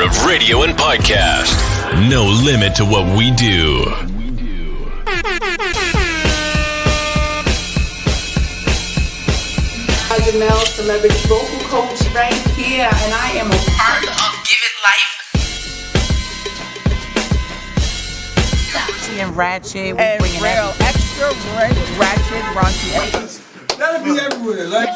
of radio and podcast. No limit to what we do. Janelle, celebrity vocal coach right here, and I am a part of Give It Life. And ratchet, we And bringing real, extra ratchet, raunchy. That'll be everywhere, like.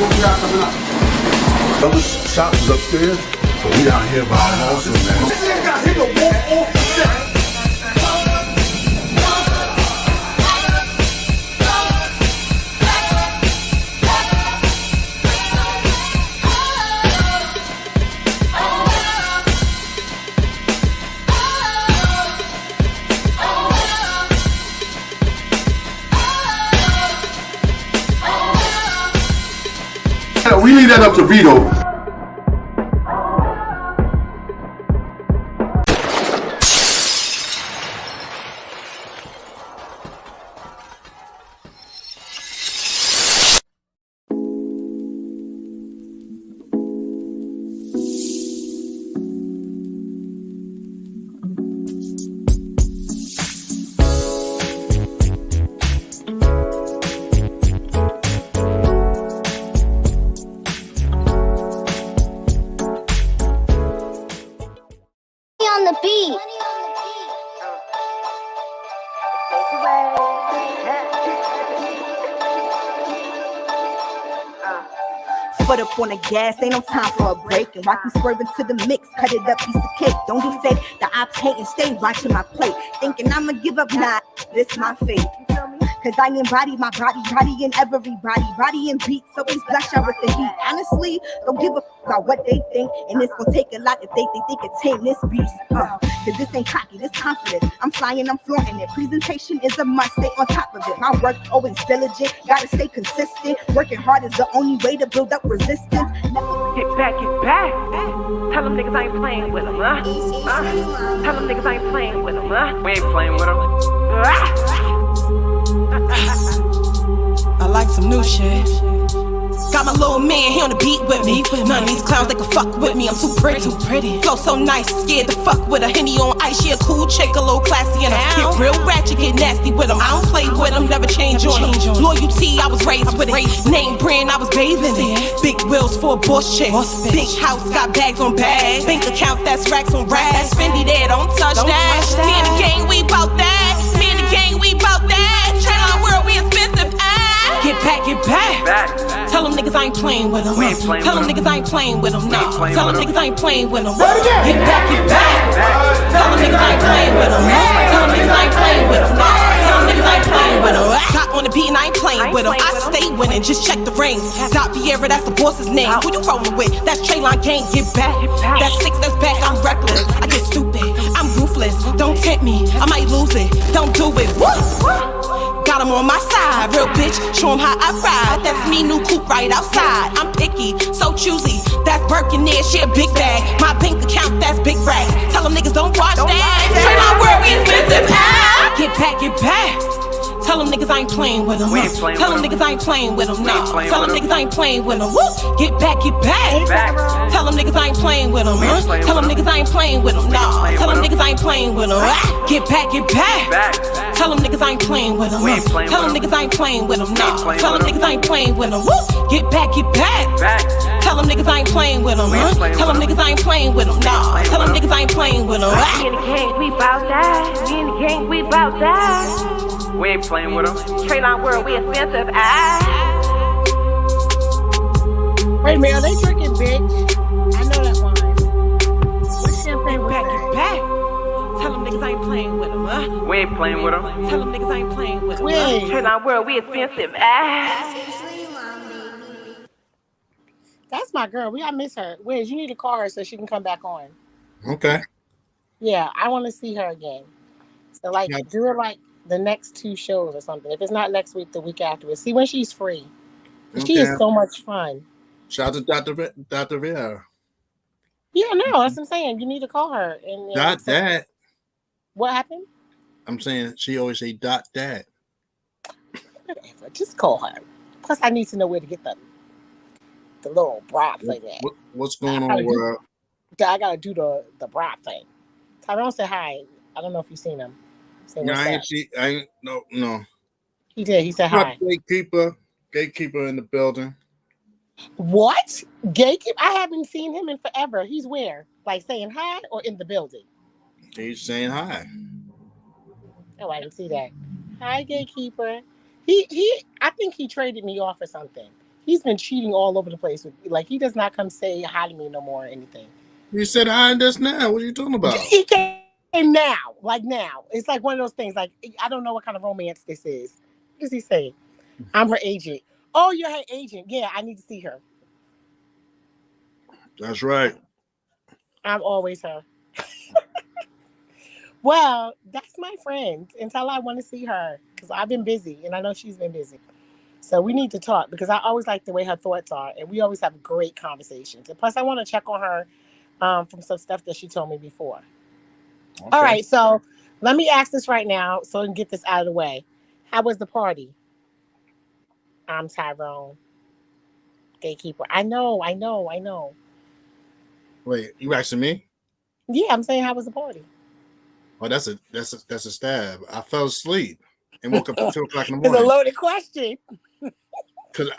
What we got coming up? Those shops is upstairs, but we down here by our also, man. We leave that up to Vito. On the beat. Foot up on the gas, ain't no time for a break. And watch me swerve into the mix, cut it up, piece of cake. Don't be fake, the ops hate and stay watching my plate. Thinking I'ma give up, nah, this my fate. Cause I embody my body in everybody, body and beat, so please flush out with the heat. Honestly, don't give a about what they think, and it's gonna take a lot if they think they can tame this beast. Cause this ain't cocky, this confident. I'm flying, I'm flaunting it. Presentation is a must, stay on top of it. My work always diligent, gotta stay consistent. Working hard is the only way to build up resistance. Get back. Tell them niggas I ain't playing with them, huh? Tell them niggas I ain't playing with them, huh? We ain't playing with them. I like some new shit. Got my little man, he on the beat with me. None of these clowns, they can fuck with me. I'm too pretty. Flow so nice, scared to fuck with a Henny on ice. She a cool chick, a little classy, and I get real ratchet, get nasty with them. I don't play with them, never change on them. Loyalty, I was raised with it. Name brand, I was bathing it. Big wheels for a boss chick. Big house, got bags on bags. Bank account, that's racks on racks. Fendi there, don't touch that. Me and the gang, we bout that. Me and the gang, we bout that. Trailer world, we expensive. Get back. Tell them niggas I ain't playing with them. Tell them niggas I ain't playing with them. No. Tell them niggas I ain't playing with them. Get back. Tell them niggas I ain't playing with them. Tell them niggas I ain't playing with them. No. Tell them niggas I ain't playing with them. Got on the beat and I ain't playing with them. I stay winning, just check the rings. Dot Vieira, that's the boss's name. Who you rolling with? That's Trayline Gang, get back. That's 6, that's back, I'm reckless. I get stupid, I'm ruthless. Don't tempt me, I might lose it. Don't do it. Woo! Got him on my side, real bitch, show him how I ride. That's me, new coupe right outside. I'm picky, so choosy. That's Birkin there, she a big bag. My bank account, that's big racks. Tell them niggas don't watch that. Trade my world, we expensive. Get back. Tell them niggas I ain't playing with them. Tell them niggas I ain't playing with them. No. Tell them niggas I ain't playing with them. Get back. Tell them niggas I ain't playing with them. Tell them niggas I ain't playing with them. No. Tell them niggas I ain't playing with them. Get back. Tell them niggas I ain't playing with them. Tell them niggas I ain't playing with them. No. Tell them niggas I ain't playing with them. Get back. Tell them niggas I ain't playing with them. Tell them niggas I ain't playing with them. No. Tell them niggas I ain't playing with them. Me and the gang, we bout that. Me and the gang, we bout that. We ain't playing with them. Trayline world, we expensive. Wait a minute, are they drinking, bitch? I know that wine. What's champagne? Get back. Tell them niggas I ain't playing with them, huh? We ain't playing with them. Tell them niggas I ain't playing with them. Trayline world, we expensive. That's my girl. I miss her. Wiz, you need to call her so she can come back on. Okay. Yeah, I want to see her again. So, do it like the next 2 shows or something. If it's not next week, the week afterwards. See when she's free. Okay. She is so much fun. Shout out to Dr. Vera. Yeah, no, that's what I'm saying. You need to call her. And Dot that. What happened? I'm saying she always say dot that. Whatever. Just call her. Plus, I need to know where to get the little bra thing at. What's going on, world? I gotta do the bra thing. Tyrone said hi. I don't know if you've seen him. Say No, what's I ain't. No. He did. He said hi. Gatekeeper in the building. What? Gatekeeper? I haven't seen him in forever. He's where? Like saying hi or in the building? He's saying hi. Oh, I didn't see that. Hi, Gatekeeper. He. I think he traded me off or something. He's been cheating all over the place. Like, he does not come say hi to me no more or anything. You said hi just now. What are you talking about? He came now. Like now. It's like one of those things. Like, I don't know what kind of romance this is. What does he say? I'm her agent. Oh, you're her agent. Yeah, I need to see her. That's right. I'm always her. Well, that's my friend until I want to see her because I've been busy and I know she's been busy. So we need to talk because I always like the way her thoughts are and we always have great conversations. And plus, I want to check on her from some stuff that she told me before. Okay. All right, so let me ask this right now so I can get this out of the way. How was the party? I'm Tyrone, Gatekeeper. I know. Wait, you asking me? Yeah, I'm saying how was the party? Oh, that's a stab. I fell asleep and woke up at 2 o'clock in the morning. It's a loaded question. Because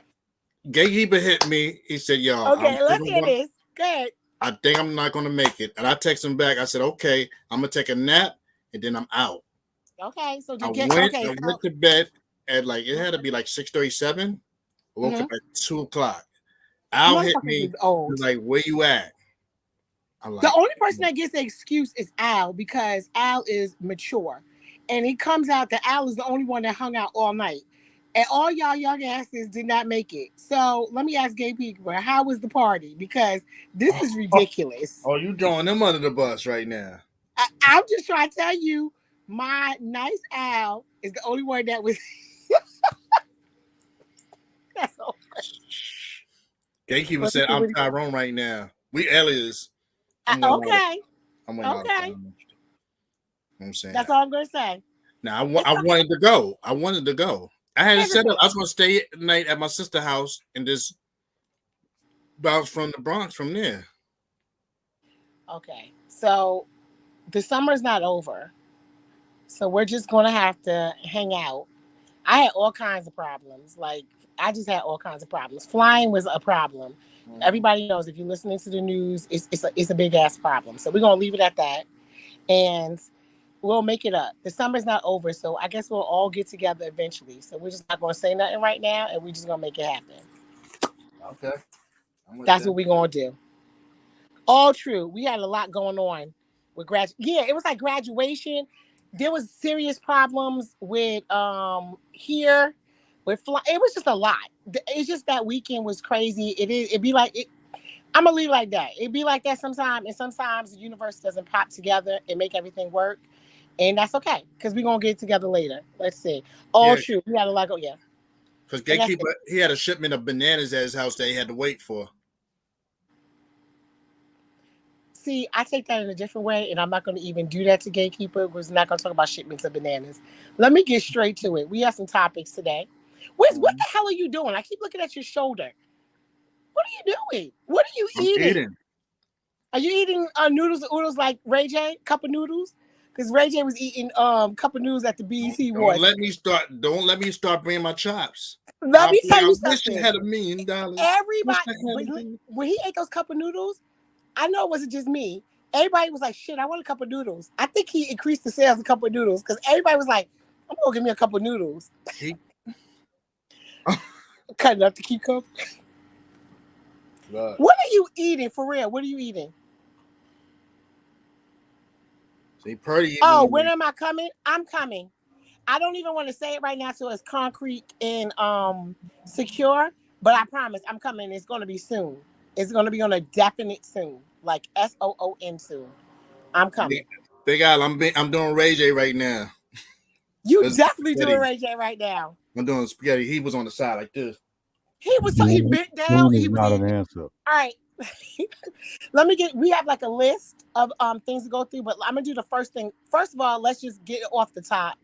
Gatekeeper hit me. He said, "Yo, okay, let's hear this. Good. I think I'm not going to make it." And I texted him back. I said, "Okay, I'm going to take a nap and then I'm out." Okay, so I went to bed at it had to be like 6:37. I woke up at 2 o'clock. Al hit me. He's like, "Where you at?" Like, the only person that gets the excuse is Al because Al is mature. And it comes out that Al is the only one that hung out all night. And all y'all young asses did not make it. So let me ask Gatekeeper, how was the party? Because this is ridiculous. Oh, you throwing them under the bus right now. I'm just trying to tell you, my nice Al is the only one that was... That's all. Gatekeeper said, "I'm Tyrone right now. We alias." Okay. I'm saying that's all I'm going to say. Now, I wanted to go. I had it set up. I was going to stay at night at my sister's house and just bounce from the Bronx from there. Okay. So the summer's not over. So we're just going to have to hang out. I had all kinds of problems. I just had all kinds of problems. Flying was a problem. Everybody knows if you're listening to the news, it's a big ass problem. So we're gonna leave it at that, and we'll make it up. The summer's not over, so I guess we'll all get together eventually. So we're just not gonna say nothing right now, and we're just gonna make it happen. Okay, that's what we're gonna do. All true. We had a lot going on with Yeah, it was like graduation. There was serious problems with here. It was just a lot. It's just that weekend was crazy. It'd be like it. I'm gonna leave it like that. It'd be like that sometimes, and sometimes the universe doesn't pop together and make everything work, and that's okay because we're gonna get together later. Let's see. True. We had a lot. Yeah. Because Gatekeeper, he had a shipment of bananas at his house that he had to wait for. See, I take that in a different way, and I'm not going to even do that to Gatekeeper. We're not going to talk about shipments of bananas. Let me get straight to it. We have some topics today. What the hell are you doing? I keep looking at your shoulder. What are you doing? What are you eating? Are you eating noodles like Ray J? Cup of noodles? Because Ray J was eating cup of noodles at the BET Awards. Don't let me start bringing my chops. Let me tell you something. I wish I had $1 million. Everybody, when he ate those cup of noodles, I know it wasn't just me. Everybody was like, "Shit, I want a cup of noodles." I think he increased the sales of a cup of noodles because everybody was like, "I'm gonna give me a cup of noodles." Cutting up the key cup. What are you eating for real? What are you eating? See, Purdy. When am I coming? I'm coming. I don't even want to say it right now so it's concrete and secure, but I promise I'm coming. It's going to be soon. It's going to be on a definite soon, like SOON soon. I'm coming. Big Al, I'm doing Ray J right now. You definitely doing Ray J right now. I'm doing spaghetti. He was on the side like this. He bent down. He was not an answer. All right, We have like a list of things to go through, but I'm gonna do the first thing. First of all, let's just get it off the top.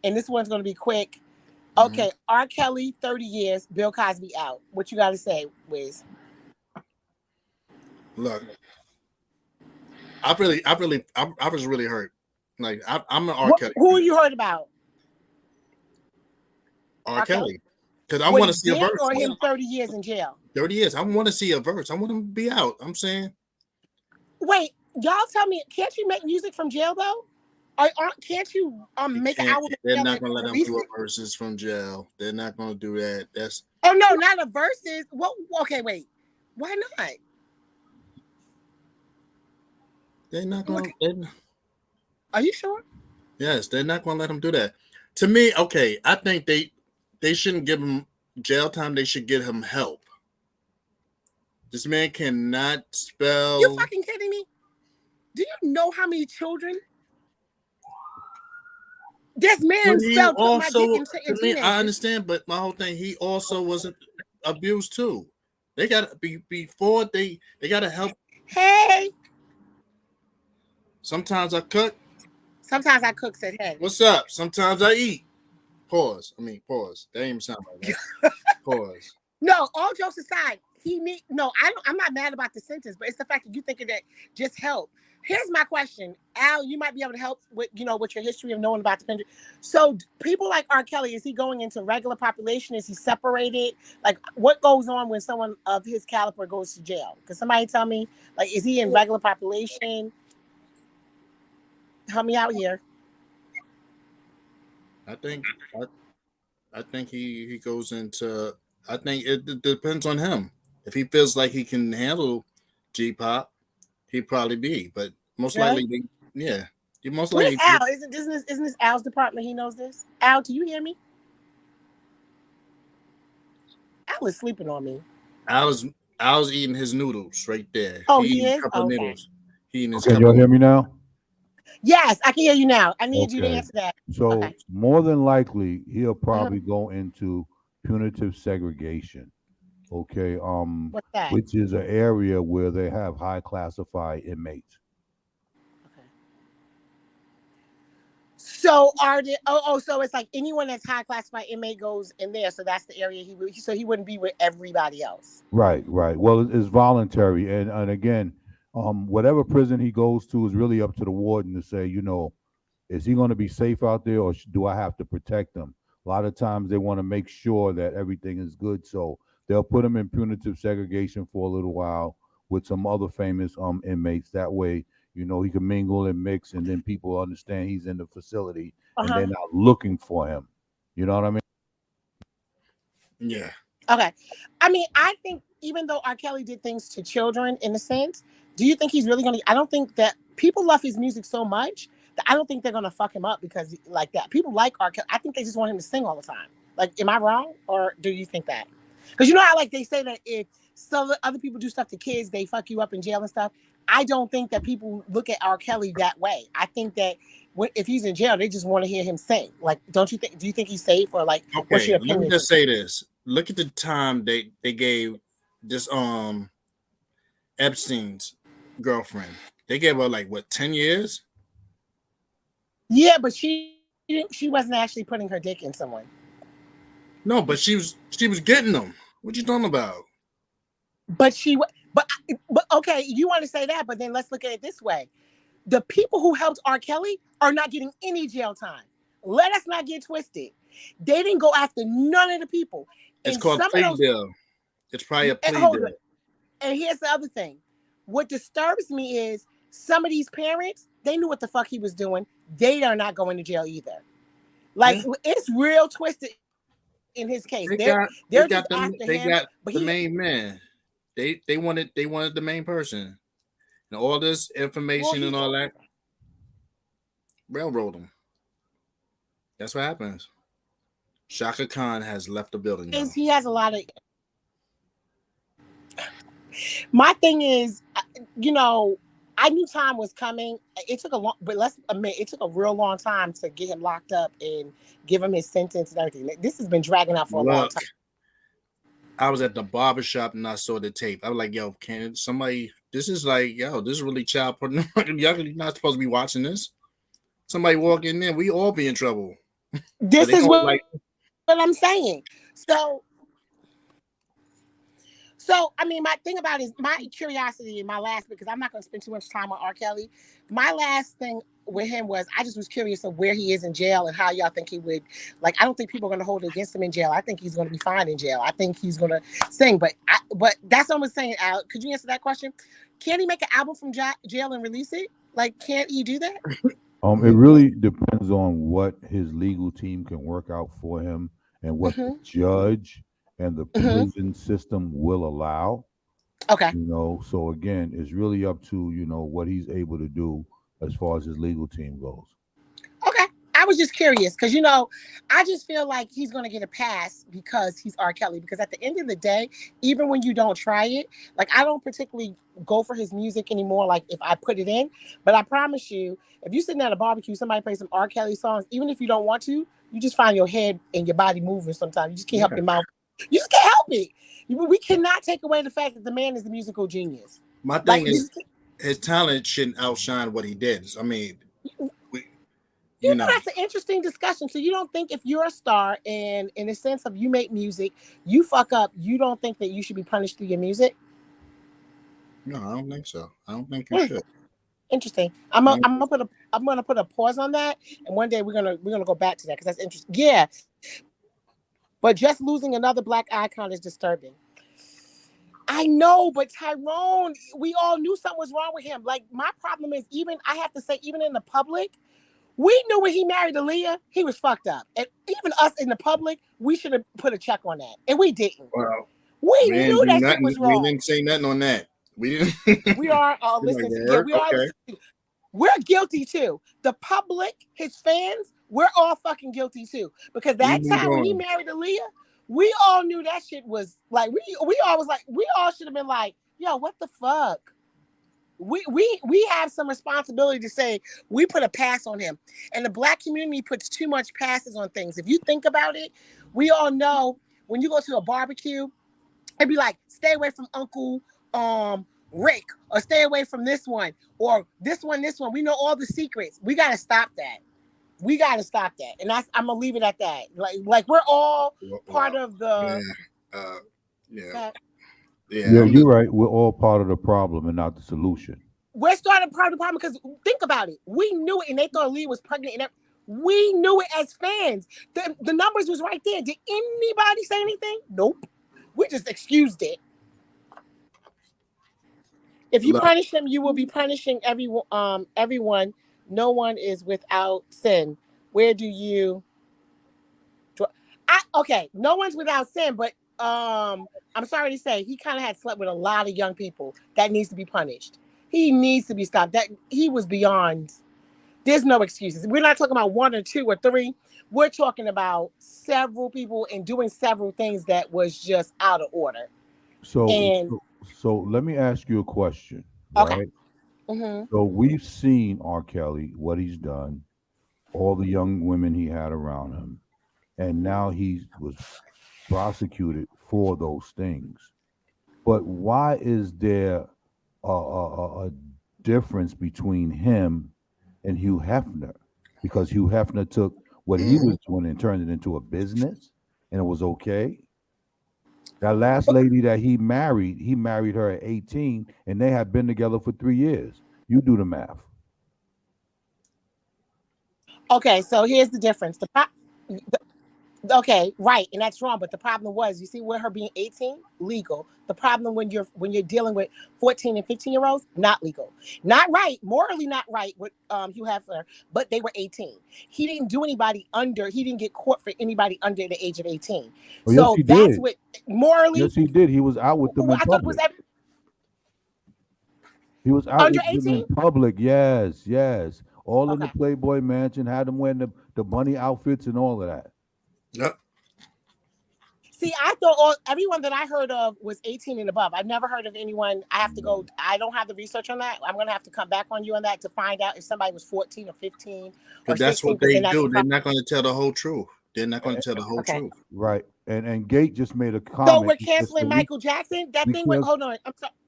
And this one's gonna be quick. Okay, R. Kelly, 30 years, Bill Cosby out. What you gotta say, Wiz? Look, I was really hurt. Like I'm an R. Kelly. Who you heard about? R. Kelly. Because I want to see a verse. Or him 30 years in jail? 30 years. I want to see a verse. I want him to be out. I'm saying. Wait, y'all tell me, can't you make music from jail though? Can't you make an album? They're not gonna let him do verses from jail. They're not gonna do that. That's no, not a verses. What? Okay, wait. Why not? They're not gonna. Are you sure? Yes, they're not gonna let him do that. To me, okay, I think they shouldn't give him jail time. They should give him help. This man cannot spell. You fucking kidding me? Do you know how many children? This man spelled my dick into me. I understand, but my whole thing, he also was abused too. They gotta be before they gotta help. Hey. Sometimes I cook. Sometimes I cook, said hey. What's up? Sometimes I eat. Pause. That didn't even sound like that. Pause. No, all jokes aside, I'm not mad about the sentence, but it's the fact that you think of that just help. Here's my question. Al, you might be able to help with your history of knowing about the country. So people like R. Kelly, is he going into regular population? Is he separated? Like what goes on when someone of his caliber goes to jail? Can somebody tell me, like, is he in regular population? Help me out here. I think he goes into. I think it depends on him. If he feels like he can handle G-pop, he'd probably be. But most likely, yeah. He most likely. Al? Isn't this Al's department? He knows this. Al, do you hear me? Al is sleeping on me. Al's eating his noodles right there. Oh, he is. Noodles. Can y'all hear me now? Yes, I can hear you now. I need you to answer that. So more than likely, he'll probably go into punitive segregation. Okay. What's that? Which is an area where they have high classified inmates. Okay. So so it's like anyone that's high classified inmate goes in there. So that's the area he wouldn't be with everybody else. Right. Well, it's voluntary, and again. Whatever prison he goes to is really up to the warden to say, is he going to be safe out there, or do I have to protect him? A lot of times they want to make sure that everything is good, so they'll put him in punitive segregation for a little while with some other famous inmates. That way, he can mingle and mix, and then people understand he's in the facility and they're not looking for him. You know what I mean? Yeah. Okay. I mean, I think even though R. Kelly did things to children in a sense, do you think he's really going to... I don't think that people love his music so much that I don't think they're going to fuck him up because like that. People like R. Kelly. I think they just want him to sing all the time. Like, am I wrong? Or do you think that? Because you know how like they say that if some other people do stuff to kids, they fuck you up in jail and stuff. I don't think that people look at R. Kelly that way. I think that if he's in jail, they just want to hear him sing. Like, don't you think... Do you think he's safe or like... Okay, let me just say this. Look at the time they gave this Epstein's girlfriend. They gave her like 10 years? Yeah, but she wasn't actually putting her dick in someone. No, but she was getting them. What you talking about? But okay, you want to say that, but then let's look at it this way. The people who helped R. Kelly are not getting any jail time. Let us not get twisted. They didn't go after none of the people. It's called plea deal. It's probably a plea deal. And here's the other thing. What disturbs me is some of these parents, they knew what the fuck he was doing. They are not going to jail either. Like, it's real twisted in his case. They're just after him. But the main man. They wanted the main person. And all this information and all that. Railroad him. That's what happens. Shaka Khan has left the building. He has a lot of... My thing is, I knew time was coming. It took it took a real long time to get him locked up and give him his sentence and everything. This has been dragging out for a long time. I was at the barbershop and I saw the tape. I was like, yo, can somebody, this is like, yo, this is really child pornography. Y'all not supposed to be watching this. Somebody walk in there, we all be in trouble. This is what I'm saying. So, I mean, my thing about it is my curiosity in my last, because I'm not going to spend too much time on R. Kelly. My last thing with him was I just was curious of where he is in jail and how y'all think he would, like, I don't think people are going to hold it against him in jail. I think he's going to be fine in jail. I think he's going to sing, but that's what I'm saying, Al. Could you answer that question? Can he make an album from jail and release it? Like, can't he do that? It really depends on what his legal team can work out for him and what the judge and the prison system will allow. Okay. You know, so again, it's really up to, you know, what he's able to do as far as his legal team goes. Okay. I was just curious because, you know, I just feel like he's going to get a pass because he's R. Kelly. Because at the end of the day, even when you don't try it, like I don't particularly go for his music anymore, like if I put it in. But I promise you, if you're sitting at a barbecue, somebody plays some R. Kelly songs, even if you don't want to, you just find your head and your body moving sometimes. You just can't help your mouth. You just can't help it. We cannot take away the fact that the man is a musical genius. My thing is, his talent shouldn't outshine what he did. I mean, you know, that's an interesting discussion. So you don't think if you're a star and in the sense of you make music, you fuck up, you don't think that you should be punished through your music? No, I don't think so. I don't think you should. Interesting. I'm gonna put a pause on that, and one day we're gonna go back to that because that's interesting. Yeah. But just losing another black icon is disturbing. I know, but Tyrone, we all knew something was wrong with him. Like, my problem is even in the public, we knew when he married Aaliyah, he was fucked up. And even us in the public, we should have put a check on that. And we didn't. Well, we knew that shit was wrong. We didn't say nothing on that. We didn't. We are, we're guilty too. The public, his fans, we're all fucking guilty too. Because that time when he married Aaliyah, we all knew that shit was like, we all should have been like, yo, what the fuck? We have some responsibility to say we put a pass on him. And the black community puts too much passes on things. If you think about it, we all know when you go to a barbecue, it'd be like, stay away from Uncle Rick, or stay away from this one, or this one. We know all the secrets. We got to stop that. And I'm gonna leave it at that. Like we're all part of the. Yeah, you're right. We're all part of the problem and not the solution. We're starting part of the problem because think about it. We knew it, and they thought Lee was pregnant, and we knew it as fans. The numbers was right there. Did anybody say anything? Nope. We just excused it. If you punish them, you will be punishing everyone. No one is without sin. Where do you? Okay, no one's without sin, but I'm sorry to say, he kind of had slept with a lot of young people. That needs to be punished. He needs to be stopped. That he was beyond. There's no excuses. We're not talking about one or two or three. We're talking about several people and doing several things that was just out of order. So let me ask you a question. Okay. Right? Mm-hmm. So we've seen R. Kelly, what he's done, all the young women he had around him, and now he was prosecuted for those things. But why is there a difference between him and Hugh Hefner? Because Hugh Hefner took what he was doing and turned it into a business, and it was okay. That last lady that he married her at 18, and they had been together for 3 years. You do the math. Okay, so here's the difference. Okay, right, and that's wrong. But the problem was, you see, with her being 18, legal. The problem when you're dealing with 14 and 15-year-olds, not legal, not right, morally not right with Hugh Hefner. But they were 18. He didn't do anybody under. He didn't get caught for anybody under the age of 18. Oh, so yes, that's did. what morally. Yes, he did. He was out with them in public. He was out under with 18? them in public. Yes. All in the Playboy Mansion. Had them wearing the bunny outfits and all of that. Yep. See, I thought everyone that I heard of was 18 and above. I've never heard of anyone. I don't have the research on that. I'm going to have to come back on you on that to find out if somebody was 14 or 15. But that's what they do. They're not going to tell the whole truth. They're not going to tell the whole Okay. truth. Right. And Gate just made a So comment. we're He said, canceling so Michael Jackson? That thing went, can't- hold on.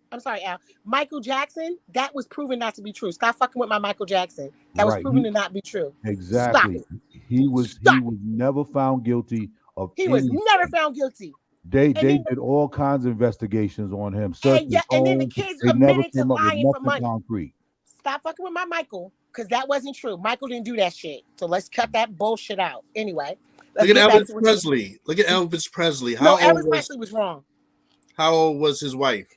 I'm sorry, Al. Michael Jackson, that was proven not to be true. Stop fucking with my Michael Jackson. That was Right. proven to not be true. Stop Exactly. it. He was Stop. never found guilty of He was anything. never found guilty. They And then, did all kinds of investigations on him, and, searched his and then the home. kids They never admitted to came up with lying for nothing money. concrete. Stop fucking with my Michael, because that wasn't true. Michael didn't do that shit. So let's cut that bullshit out. Anyway, Look at Elvis Presley. Look at Elvis Presley. No, Elvis Presley was wrong. How old was his wife?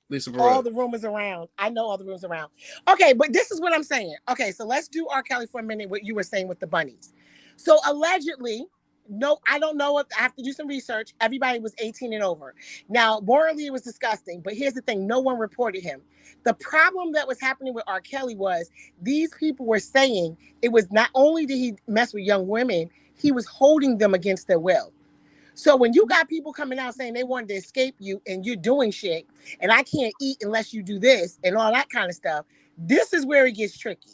Lisa Perez. All the rumors around. I know all the rumors around. Okay, but this is what I'm saying. Okay, so let's do R. Kelly for a minute, what you were saying with the bunnies. So allegedly, no, I don't know if I have to do some research. Everybody was 18 and over. Now, morally, it was disgusting, but here's the thing. No one reported him. The problem that was happening with R. Kelly was these people were saying it was not only did he mess with young women, he was holding them against their will. So when you got people coming out saying they wanted to escape you and you're doing shit and I can't eat unless you do this and all that kind of stuff, this is where it gets tricky.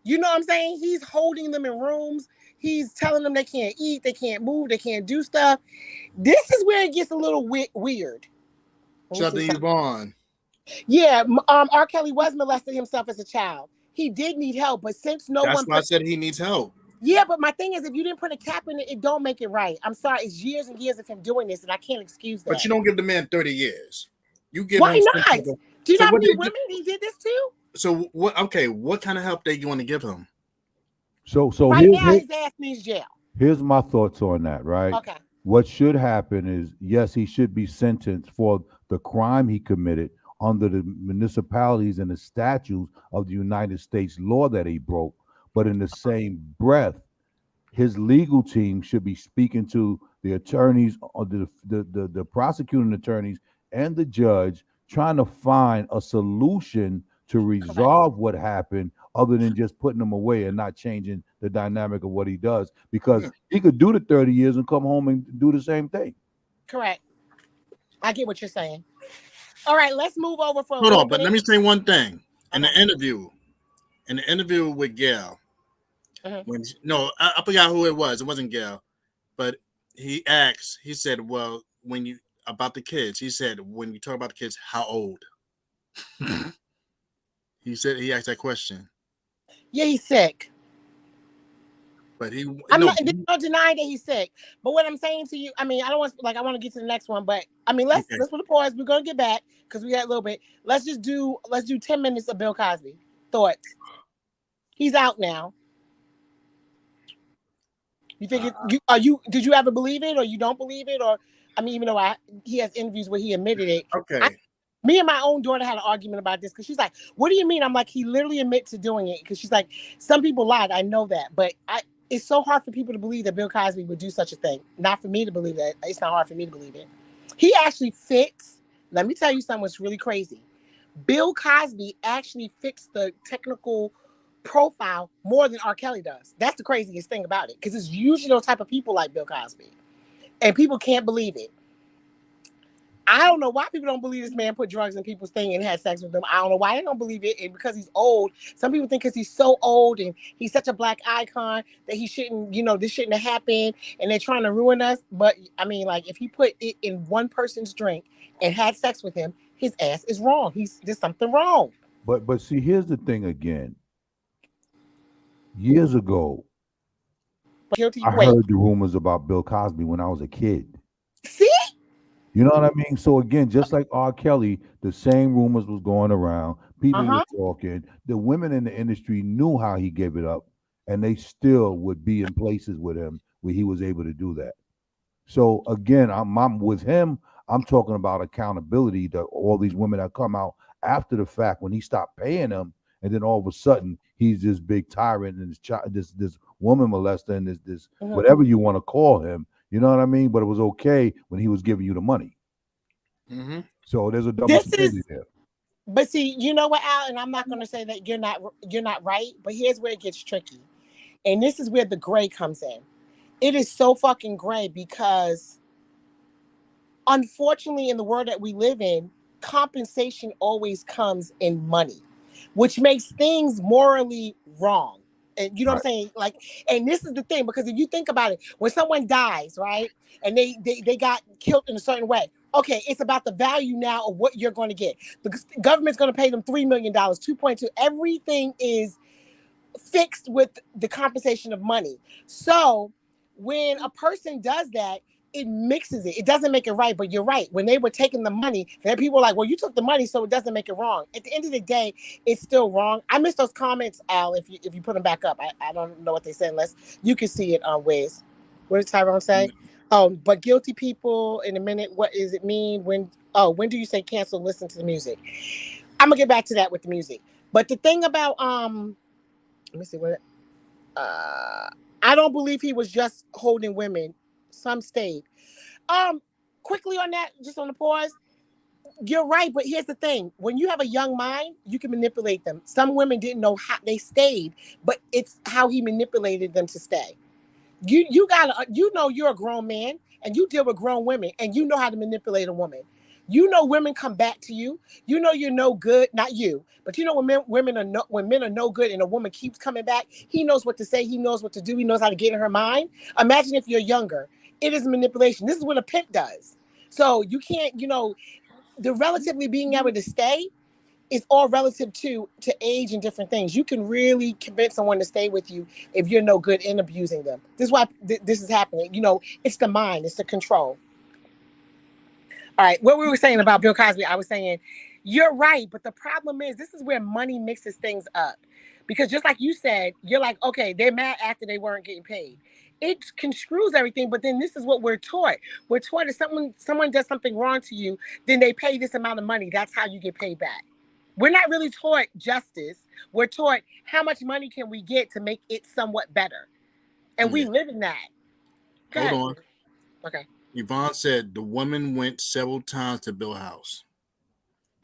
You know what I'm saying? He's holding them in rooms. He's telling them they can't eat, they can't move, they can't do stuff. This is where it gets a little weird. Shutting Yvonne. Yeah, R. Kelly was molested himself as a child. He did need help, but since That's why I said he needs help. Yeah, but my thing is, if you didn't put a cap in it, it don't make it right. I'm sorry, it's years and years of him doing this, and I can't excuse that. But you don't give the man 30 years. You give Why him not? Do you know how many women he did this to? So what? Okay, what kind of help they want to give him? So right now, his ass needs jail. Here's my thoughts on that. Right. Okay. What should happen is, yes, he should be sentenced for the crime he committed under the municipalities and the statutes of the United States law that he broke. But in the same breath, his legal team should be speaking to the attorneys, or the prosecuting attorneys, and the judge, trying to find a solution to resolve what happened, other than just putting him away and not changing the dynamic of what he does. Because he could do the 30 years and come home and do the same thing. Correct. I get what you're saying. All right, let's move over for a Hold little on, bit. but let me say one thing. In the interview with Gail, when I forgot who it was. It wasn't Gail, but he said, well, when you about the kids, he said, when you talk about the kids, how old? He asked that question. Yeah, he's sick. But I'm not denying that he's sick. But what I'm saying to you, I mean, I want to get to the next one, but I mean, let's put a pause. We're gonna get back because we got a little bit. Let's do 10 minutes of Bill Cosby thoughts. He's out now. You think did you ever believe it, or you don't believe it, or I mean, even though he has interviews where he admitted it. Okay. Me and my own daughter had an argument about this because she's like, "What do you mean?" I'm like, "He literally admits to doing it," because she's like, "Some people lied. I know that, but it's so hard for people to believe that Bill Cosby would do such a thing. Not for me to believe that. It's not hard for me to believe it. He actually fits. Let me tell you something that's really crazy. Bill Cosby actually fits the technical profile more than R. Kelly does. That's the craziest thing about it, because it's usually those type of people like Bill Cosby, and people can't believe it. I don't know why people don't believe this man put drugs in people's thing and had sex with them. I don't know why they don't believe it. And because he's old, some people think because he's so old and he's such a black icon that he shouldn't, this shouldn't have happened, and they're trying to ruin us. But I mean, like, if he put it in one person's drink and had sex with him, his ass is wrong. There's something wrong. But see, here's the thing again. Years ago, I heard the rumors about Bill Cosby when I was a kid. See? You know what I mean? So again, just like R. Kelly, the same rumors was going around. People were talking. The women in the industry knew how he gave it up, and they still would be in places with him where he was able to do that. So again, I'm with him. I'm talking about accountability to all these women that come out after the fact when he stopped paying them, and then all of a sudden he's this big tyrant and this woman molester and this whatever you want to call him. You know what I mean? But it was okay when he was giving you the money. Mm-hmm. So there's a double standard there. But see, you know what, Al? And I'm not going to say that you're not right. But here's where it gets tricky, and this is where the gray comes in. It is so fucking gray because, unfortunately, in the world that we live in, compensation always comes in money, which makes things morally wrong. And you know what I'm saying? Like, and this is the thing, because if you think about it, when someone dies, right, and they got killed in a certain way, okay, it's about the value now of what you're going to get. The government's going to pay them $3 million, 2.2. Everything is fixed with the compensation of money. So when a person does that, it mixes it. It doesn't make it right, but you're right. When they were taking the money, then people were like, well, you took the money, so it doesn't make it wrong. At the end of the day, it's still wrong. I missed those comments, Al, if you put them back up. I don't know what they said unless you can see it on WIZZ. What did Tyrone say? But guilty people in a minute, what does it mean? When do you say cancel, listen to the music? I'm gonna get back to that with the music. But the thing about let me see what I don't believe he was just holding women. Some stayed. Quickly on that, just on the pause. You're right, but here's the thing. When you have a young mind, you can manipulate them. Some women didn't know how they stayed, but it's how he manipulated them to stay. You gotta, you're a grown man and you deal with grown women and you know how to manipulate a woman. You know women come back to you. You know you're no good, not you, but you know when men are no good and a woman keeps coming back, he knows what to say, he knows what to do, he knows how to get in her mind. Imagine if you're younger. It is manipulation. This is what a pimp does. So you can't, the relatively being able to stay is all relative to age and different things. You can really convince someone to stay with you if you're no good in abusing them. This is why this is happening. It's the mind, it's the control. All right, what we were saying about Bill Cosby, I was saying, you're right, but the problem is this is where money mixes things up. Because just like you said, you're like, okay, they're mad after they weren't getting paid. It construes everything, but then this is what we're taught. We're taught if someone does something wrong to you, then they pay this amount of money. That's how you get paid back. We're not really taught justice. We're taught how much money can we get to make it somewhat better. And we live in that. Hold on. Okay. Yvonne said the woman went several times to Bill House.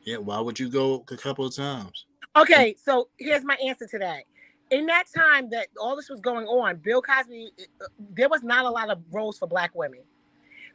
Yeah, why would you go a couple of times? Okay, so here's my answer to that. In that time that all this was going on, Bill Cosby, there was not a lot of roles for black women.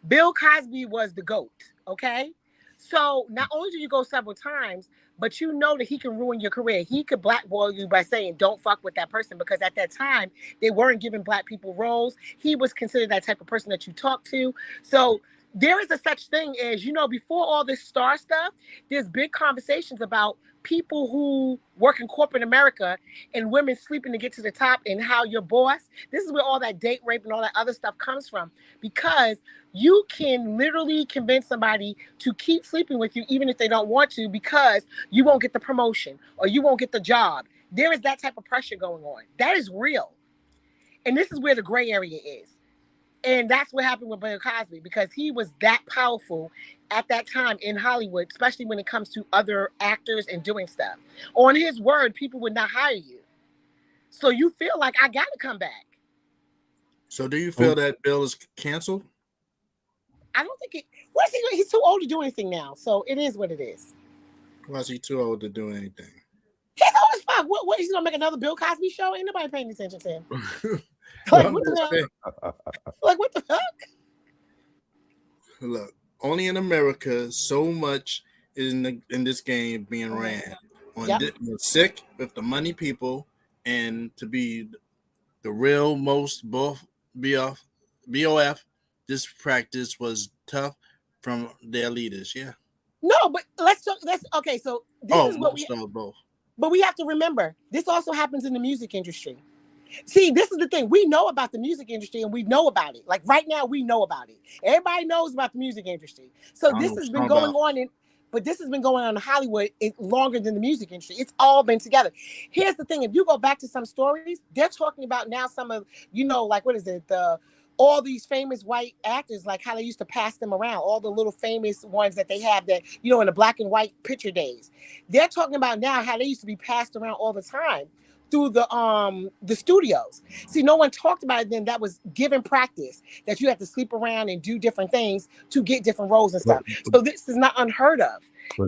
Bill Cosby was the GOAT, okay? So not only do you go several times, but you know that he can ruin your career. He could blackball you by saying, don't fuck with that person, because at that time, they weren't giving black people roles. He was considered that type of person that you talk to. So there is a such thing as, before all this star stuff, there's big conversations about people who work in corporate America and women sleeping to get to the top and how your boss, this is where all that date rape and all that other stuff comes from, because you can literally convince somebody to keep sleeping with you even if they don't want to, because you won't get the promotion or you won't get the job. There is that type of pressure going on. That is real. And this is where the gray area is. And that's what happened with Bill Cosby, because he was that powerful at that time in Hollywood, especially when it comes to other actors and doing stuff. On his word, people would not hire you. So you feel like, I got to come back. So do you feel that Bill is canceled? I don't think he's too old to do anything now. So it is what it is. Why is he too old to do anything? He's old as fuck. What he's going to make another Bill Cosby show? Ain't nobody paying attention to him. Like, what the hell? Like, what the fuck? Look, only in America, so much is in this game being ran on the sick with the money people, and to be the real most BOF. This practice was tough from their leaders. Yeah. No, but let's talk. Okay. So this is what both. But we have to remember, this also happens in the music industry. See, this is the thing. We know about the music industry and we know about it. Like right now, we know about it. Everybody knows about the music industry. So this has been going on but this has been going on in Hollywood longer than the music industry. It's all been together. Here's the thing. If you go back to some stories, they're talking about now some of, like, what is it? All these famous white actors, like how they used to pass them around, all the little famous ones that they have that, in the black and white picture days. They're talking about now how they used to be passed around all the time through the studios. See, no one talked about it then. That was given practice, that you have to sleep around and do different things to get different roles and stuff. So this is not unheard of.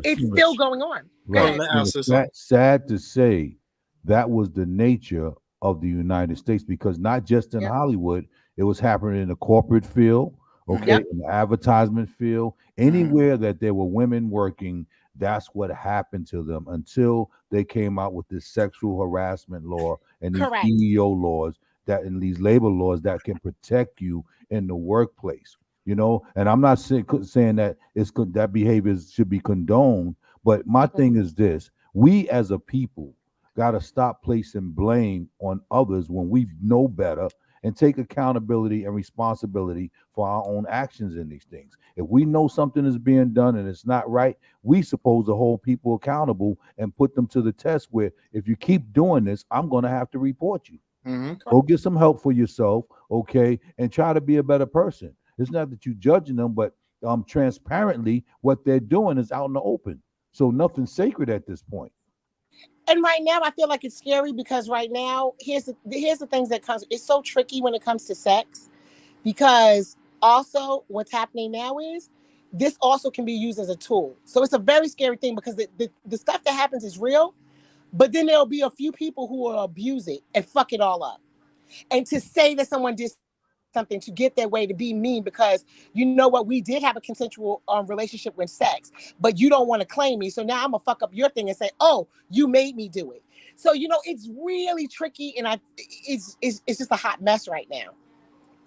It's still going on. Right. It's sad to say that was the nature of the United States, because not just in Hollywood, it was happening in the corporate field, in the advertisement field, anywhere that there were women working, That's what happened to them until they came out with this sexual harassment law and these Correct. EEO laws that and these labor laws that can protect you in the workplace. You know, and I'm not saying that that behavior should be condoned, but my thing is this: we as a people got to stop placing blame on others when we know better and take accountability and responsibility for our own actions in these things. If we know something is being done and it's not right, we supposed to hold people accountable and put them to the test where if you keep doing this, I'm going to have to report you. Go get some help for yourself, okay, and try to be a better person. It's not that you're judging them, but transparently, what they're doing is out in the open. So nothing's sacred at this point. And right now, I feel like it's scary because right now, here's the things that comes. It's so tricky when it comes to sex, because also what's happening now is this also can be used as a tool. So it's a very scary thing because the stuff that happens is real, but then there'll be a few people who will abuse it and fuck it all up. And to say that someone did something to get their way to be mean because you know what, we did have a consensual relationship with sex, but you don't want to claim me, so now I'm gonna fuck up your thing and say, oh, you made me do it. So you know, it's really tricky, and it's just a hot mess right now.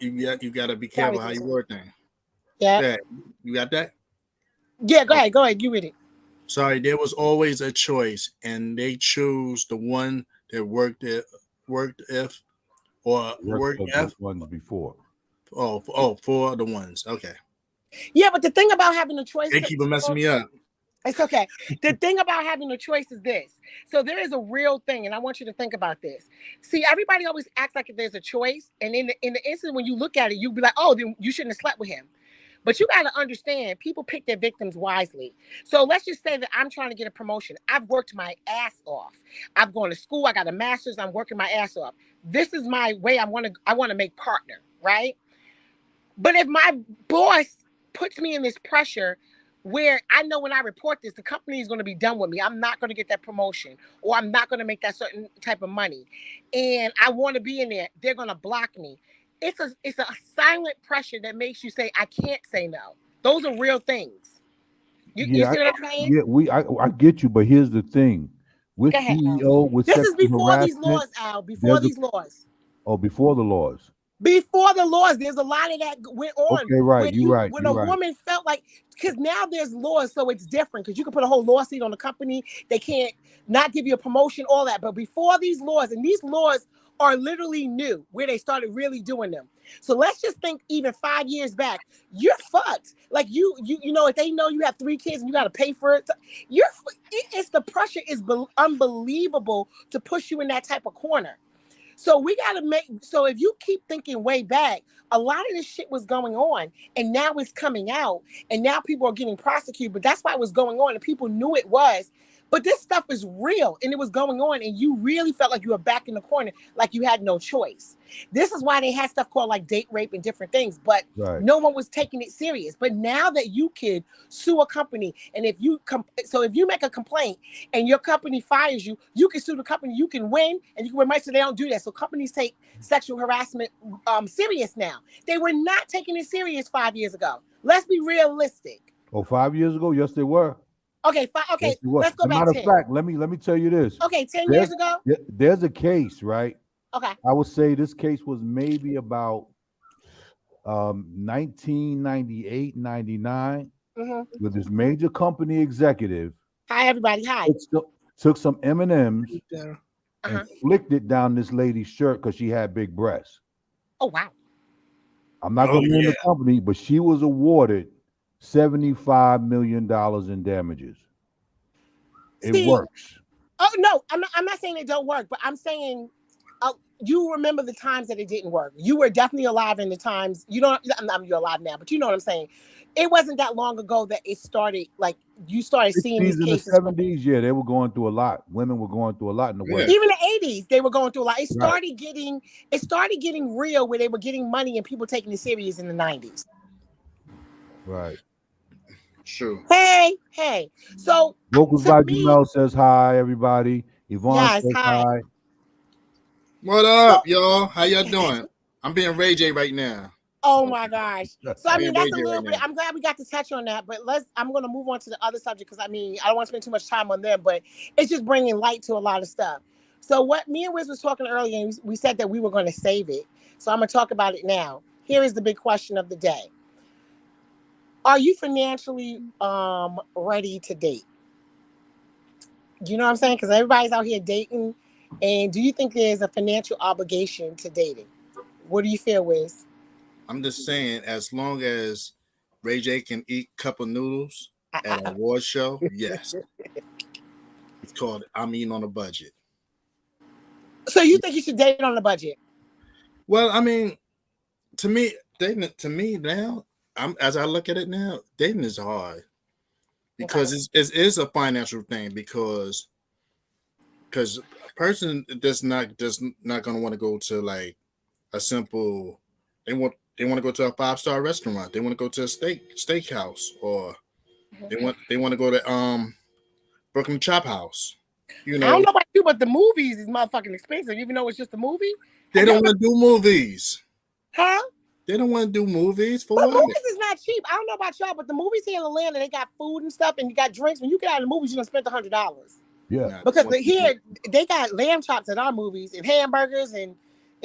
You got to be careful how you word things. Yeah, you got that. Yeah, go ahead, you read it. Sorry, there was always a choice, and they choose the one that worked if. Or work F ones before. For the ones. Okay. Yeah, but the thing about having a choice, they keep messing me up. It's okay. The thing about having a choice is this. So there is a real thing, and I want you to think about this. See, everybody always acts like if there's a choice, and in the instant when you look at it, you'll be like, oh, then you shouldn't have slept with him. But you got to understand, people pick their victims wisely. So let's just say that I'm trying to get a promotion. I've worked my ass off. I've gone to school. I got a master's. I'm working my ass off. This is my way. I want to make partner, right? But if my boss puts me in this pressure where I know when I report this, the company is going to be done with me. I'm not going to get that promotion, or I'm not going to make that certain type of money, and I want to be in there, they're going to block me. It's a silent pressure that makes you say, I can't say no. Those are real things. You see what I'm saying? Yeah, I get you, but here's the thing. With EEO, with this is before these laws, Al. Before these laws. Oh, before the laws. Before the laws, there's a lot of that went on. Okay, right. You're right. When a woman felt like, because now there's laws, so it's different. Because you can put a whole lawsuit on the company, they can't not give you a promotion, all that. But before these laws, and these laws are literally new, where they started really doing them. So let's just think even 5 years back, you're fucked. Like you know, if they know you have 3 kids and you got to pay for it, it's the pressure is unbelievable to push you in that type of corner. So we got to so if you keep thinking way back, a lot of this shit was going on, and now it's coming out, and now people are getting prosecuted, but that's why it was going on, and people knew it was. But this stuff is real, and it was going on, and you really felt like you were back in the corner, like you had no choice. This is why they had stuff called like date rape and different things, but no one was taking it serious. But now that you can sue a company, and if you make a complaint and your company fires you, you can sue the company, you can win, and you can win money. So they don't do that. So companies take sexual harassment serious now. They were not taking it serious 5 years ago. Let's be realistic. Oh, 5 years ago? Yes, they were. Okay, yes, let's go back. Matter of fact, let me tell you this. Okay, 10 years ago? There's a case, right? Okay. I would say this case was maybe about 1998, 99, with this major company executive. Hi, everybody. Hi. Took some M&Ms and flicked it down this lady's shirt because she had big breasts. Oh, wow. I'm not going to name the company, but she was awarded $75 million in damages. It works. Oh no, I'm not saying it don't work, but I'm saying you remember the times that it didn't work. You were definitely alive in the times. You're alive now, but you know what I'm saying. It wasn't that long ago that it started. Like you started seeing these cases. In the 70s, yeah, they were going through a lot. Women were going through a lot in the West. Even the 80s, they were going through a lot. It started getting real where they were getting money and people taking it serious in the 90s. Right. True. Hey. So Locals by Jamel says hi, everybody. Yvonne says hi. What up, y'all? How y'all doing? I'm being Ray J right now. Oh my gosh. So I Me mean, and that's Ray a J little right bit. now. I'm glad we got to touch on that, but I'm going to move on to the other subject because I mean, I don't want to spend too much time on them, but it's just bringing light to a lot of stuff. So what me and Wiz was talking earlier, and we said that we were going to save it. So I'm going to talk about it now. Here is the big question of the day. Are you financially ready to date? You know what I'm saying? Because everybody's out here dating. And do you think there's a financial obligation to dating? What do you feel, Wiz? I'm just saying, as long as Ray J can eat cup of noodles at an award show, yes. It's called I'm Eating on a Budget. So you think you should date on a budget? Well, I mean, to me now, as I look at it now, dating is hard because it is a financial thing because a person that's not going to want to go to like a simple. They want to go to a 5-star restaurant. They want to go to a steakhouse, or they want to go to Brooklyn Chop House. You know, I don't know about you, but the movies is motherfucking expensive. Even though it's just a movie, they don't want to do movies. Huh? They don't want to do movies for but what? movies is not cheap. I don't know about y'all, but the movies here in Atlanta, they got food and stuff, and you got drinks. When you get out of the movies, you done spent $100. Yeah. Because here they got lamb chops at our movies and hamburgers and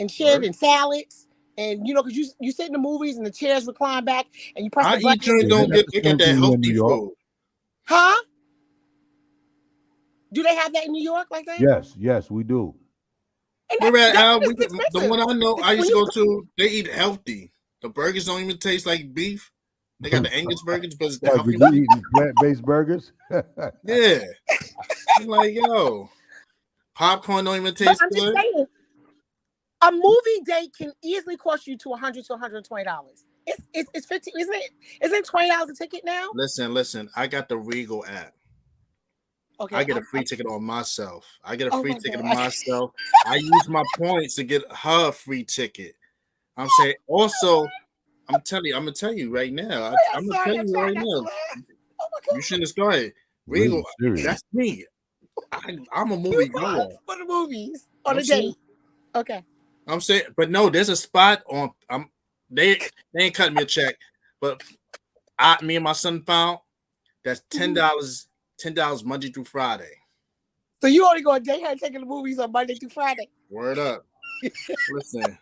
shit and salads. And you know, because you sit in the movies and the chairs recline back and you press the button. Don't get that healthy food. Huh? Do they have that in New York like that? Yes, we do. We're at the one I know I used to go to, they eat healthy. The burgers don't even taste like beef. They got the Angus burgers, but it's the healthy. You eating plant-based burgers? Yeah. I'm like, yo, popcorn don't even taste good. Just saying, a movie date can easily cost you to $100 to $120. It's 15, isn't it? Isn't it $20 a ticket now? Listen. I got the Regal app. Okay, I get a free ticket on myself. I myself. I use my points to get her a free ticket. I'm saying also, I'm gonna tell you right now. I'm gonna tell you right now. You shouldn't have started. Regal, that's me. I'm a movie goer. For the movies on a date. Okay. I'm saying, but no, there's a spot on. They ain't cutting me a check, but me and my son found that's $10 Monday through Friday. So you only go a day ahead taking the movies on Monday through Friday. Word up. Listen.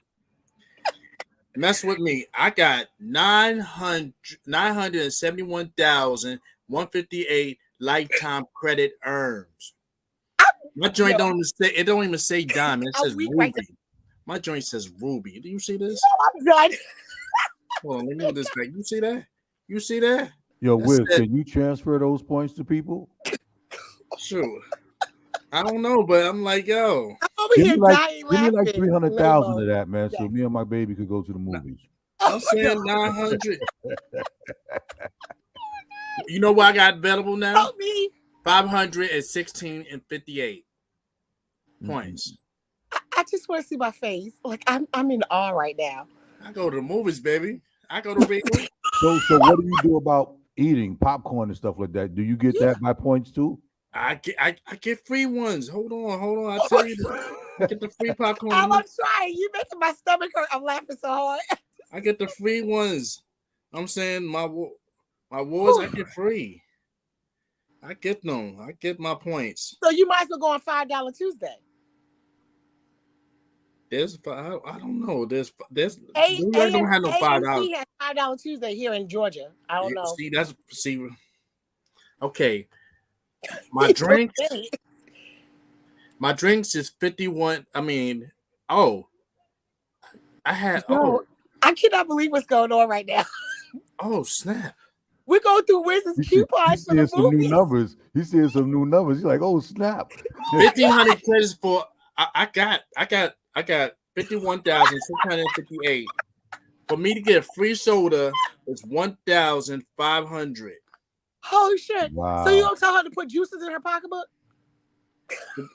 Mess with me. I got 971,158 lifetime credit earns. My joint don't even say diamond. It says Ruby. Right, my joint says Ruby. Do you see this? I'm done. Hold on, let me move this back. You see that? Yo, Wiz, can you transfer those points to people? Sure. I don't know, but I'm like, yo. I'm over here dying laughing. Give me like 300,000 of that, man, so me and my baby could go to the movies. I'm saying 900. You know what I got available now? Help me. 516.58 points. I just want to see my face. Like I'm in awe right now. I go to the movies, baby. I go to Regal. So what do you do about eating popcorn and stuff like that? Do you get that by points too? I get free ones. Hold on. I tell you, I get the free popcorn. I'm trying. You making my stomach hurt. I'm laughing so hard. I get the free ones. I'm saying my awards I get free. I get them. I get my points. So you might as well go on $5 Tuesday. I don't know. There's don't have no $5. Has $5 Tuesday here in Georgia. I don't know. Okay. My drinks is 51. I mean, I cannot believe what's going on right now. Oh, snap. We're going through WIZZ's coupons for the movies. New numbers. He's seeing some new numbers. He's like, oh, snap. 1,500 credits for I got 51,658. For me to get a free soda, it's 1,500. Holy shit. Wow. So you don't tell her to put juices in her pocketbook?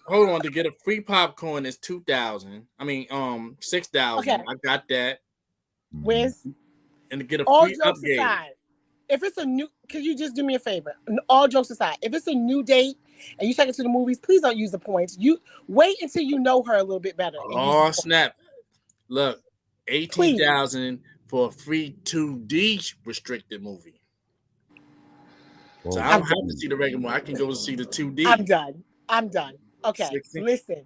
Hold on, to get a free popcorn is 2,000. I mean, 6,000. Okay. I got that. WIZZ. And to get a all free jokes upgrade. Aside, if it's a new, can you just do me a favor? All jokes aside, if it's a new date and you take it to the movies, please don't use the points. You wait until you know her a little bit better. Oh, snap. Look, 18,000 for a free 2D restricted movie. So I Oh, don't have to see the regular movie. I can go see the 2D. I'm done. Okay, 16. listen.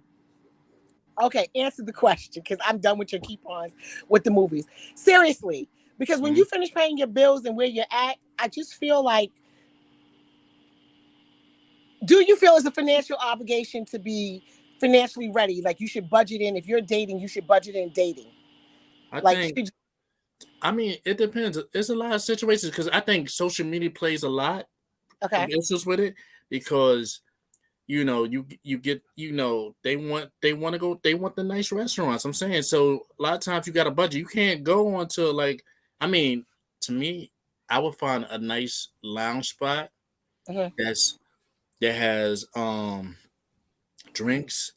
Okay, answer the question because I'm done with your coupons with the movies. Seriously, because when you finish paying your bills and where you're at, I just feel like, do you feel it's a financial obligation to be financially ready? Like you should budget in, if you're dating, you should budget in dating. I mean, it depends. There's a lot of situations because I think social media plays a lot of issues with it because you get they want the nice restaurants. I'm saying so a lot of times you got a budget. You can't go on to to me, I would find a nice lounge spot that has drinks.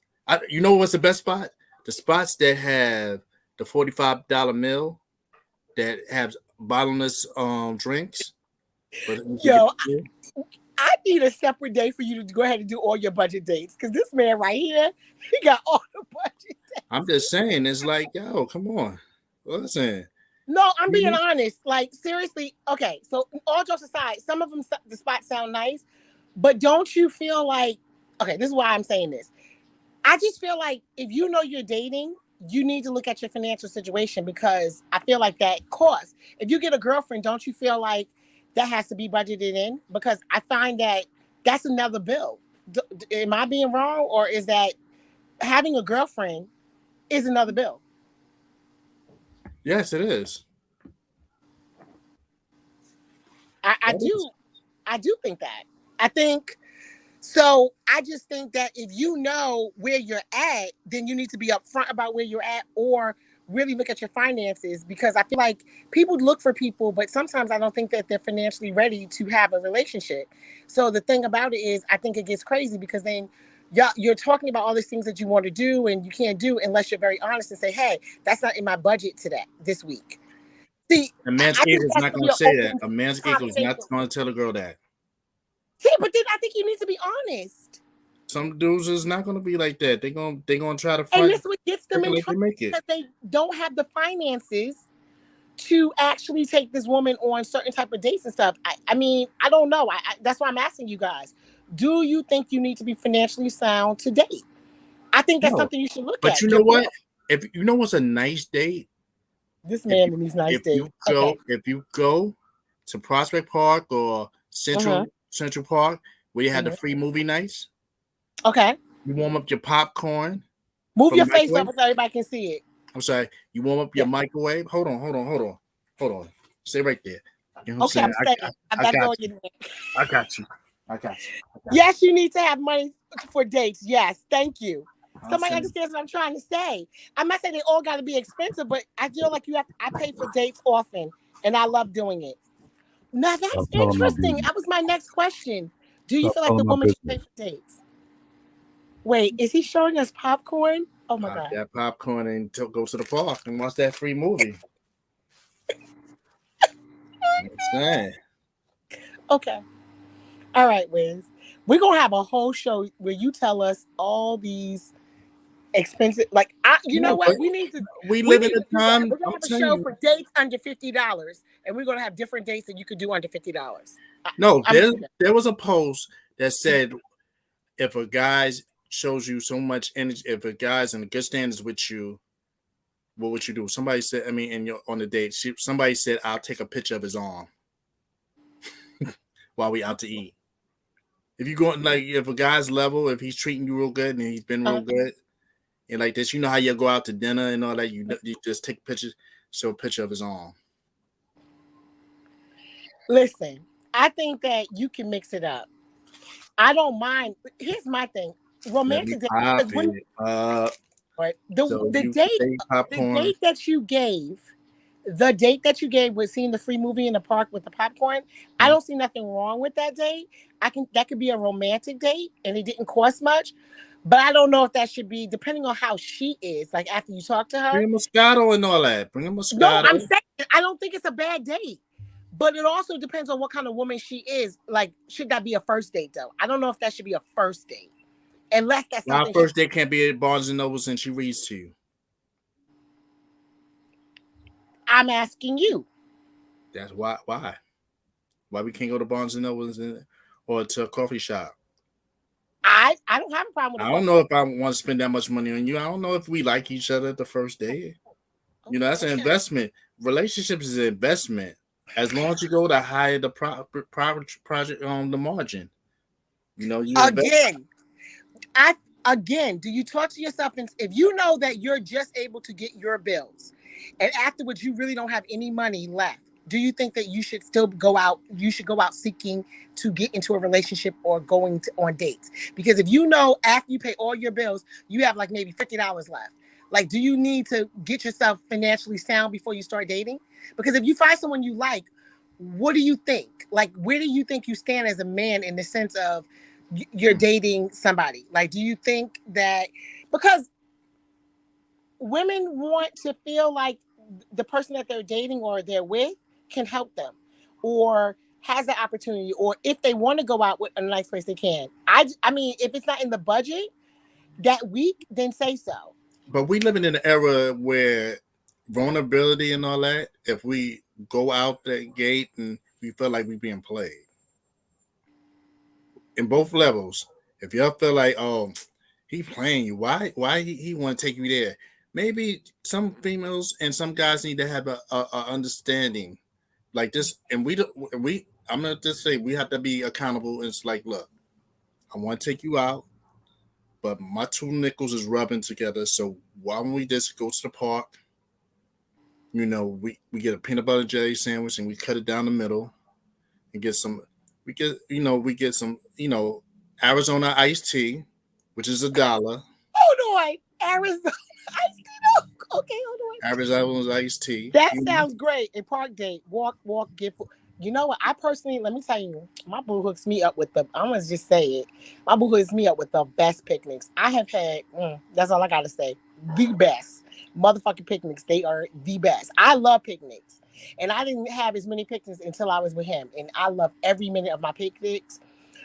You know what's the best spot? The spots that have the $45 meal that have bottomless drinks. But yo, I need a separate day for you to go ahead and do all your budget dates because this man right here, he got all the budget dates. I'm just saying, it's like, yo, come on. Listen. No, I'm being honest. Like, seriously, okay, so all jokes aside, some of them, the spots sound nice, but don't you feel like, okay, this is why I'm saying this. I just feel like if you know you're dating, you need to look at your financial situation because I feel like that costs. If you get a girlfriend, don't you feel like that has to be budgeted in? Because I find that that's another bill. Am I being wrong? Or is that having a girlfriend is another bill? Yes, it is. I do think that. I think so. I just think that if you know where you're at, then you need to be upfront about where you're at or really look at your finances because I feel like people look for people, but sometimes I don't think that they're financially ready to have a relationship. So the thing about it is I think it gets crazy because then you're talking about all these things that you want to do and you can't do unless you're very honest and say, hey, that's not in my budget today, this week. See, a man's ego is not going to say that. A man's ego is not going to tell a girl that. See, but then I think you need to be honest. Some dudes is not going to be like that. They're going to try to find. And this what gets them in trouble because they don't have the finances to actually take this woman on certain type of dates and stuff. I mean, I don't know. That's why I'm asking you guys. Do you think you need to be financially sound to date? I think that's something you should look at. But you know what? If you know what's a nice date? This man and these nice dates. If you go to Prospect Park or Central Park where you had the free movie nights. Okay. You warm up your popcorn. Move your face up so everybody can see it. I'm sorry. You warm up your microwave. Hold on. Stay right there. You know I'm saying? I got you. Yes, you need to have money for dates. Yes, thank you. Somebody understands what I'm trying to say. I'm not saying they all got to be expensive, but I feel like I pay for dates often, and I love doing it. Now that's interesting. That was my next question. Do you feel like the woman should pay for dates? Wait, is he showing us popcorn? Oh my God. That popcorn and go to the park and watch that free movie. Okay. All right, Wiz. We're going to have a whole show where you tell us all these expensive, like, you know what? We need to. We live in a time. We're going to have a show for dates under $50, and we're going to have different dates that you could do under $50. No, there was a post that said if a guy shows you so much energy, if a guy's in good standards with you, what would you do? Somebody said, on the date, somebody said, I'll take a picture of his arm while we out to eat. If you go if a guy's level, if he's treating you real good and he's been real good, and like this, you know how you go out to dinner and all that, you just take pictures, show a picture of his arm. Listen, I think that you can mix it up. I don't mind. Here's my thing. Romantic date. The date that you gave was seeing the free movie in the park with the popcorn. I don't see nothing wrong with that date. That could be a romantic date and it didn't cost much. But I don't know if that should be depending on how she is. Like after you talk to her. Bring a Moscato and all that. No, I'm saying I don't think it's a bad date. But it also depends on what kind of woman she is. Like, should that be a first date though? I don't know if that should be a first date. Unless that's something. My first date can't be at Barnes and Noble since she reads to you. I'm asking you. That's why. Why we can't go to Barnes and Nobles or to a coffee shop? I don't have a problem with I don't know if I want to spend that much money on you. I don't know if we like each other the first day. You know, that's an investment. Relationships is an investment. As long as you go to higher the project on the margin. You know, you again, do you talk to yourself and if you know that you're just able to get your bills and afterwards you really don't have any money left, do you think that you should still go out? You should go out seeking to get into a relationship or going on dates? Because if you know after you pay all your bills, you have like maybe $50 left. Like, do you need to get yourself financially sound before you start dating? Because if you find someone you like, what do you think? Like, where do you think you stand as a man in the sense of you're dating somebody? Like, do you think that because women want to feel like the person that they're dating or they're with can help them or has the opportunity, or if they want to go out with a nice place, they can. I mean, if it's not in the budget that week, then say so. But we living in an era where vulnerability and all that, if we go out the gate and we feel like we're being played in both levels, if y'all feel like, oh, he playing you, why he want to take you there? Maybe some females and some guys need to have a understanding like this, and I'm gonna just say we have to be accountable. It's like, look, I want to take you out, but my two nickels is rubbing together. So why don't we just go to the park? You know, we get a peanut butter and jelly sandwich and we cut it down the middle and get some. We get some Arizona iced tea, which is $1. Hold on, Arizona iced tea. No. Okay, hold on. Arizona iced tea. That sounds great. A park date, walk, get. You know what? I personally, let me tell you, my boo hooks me up with I'm gonna just say it. My boo hooks me up with the best picnics I have had. That's all I gotta say. The best motherfucking picnics. They are the best. I love picnics, and I didn't have as many picnics until I was with him, and I love every minute of my picnics.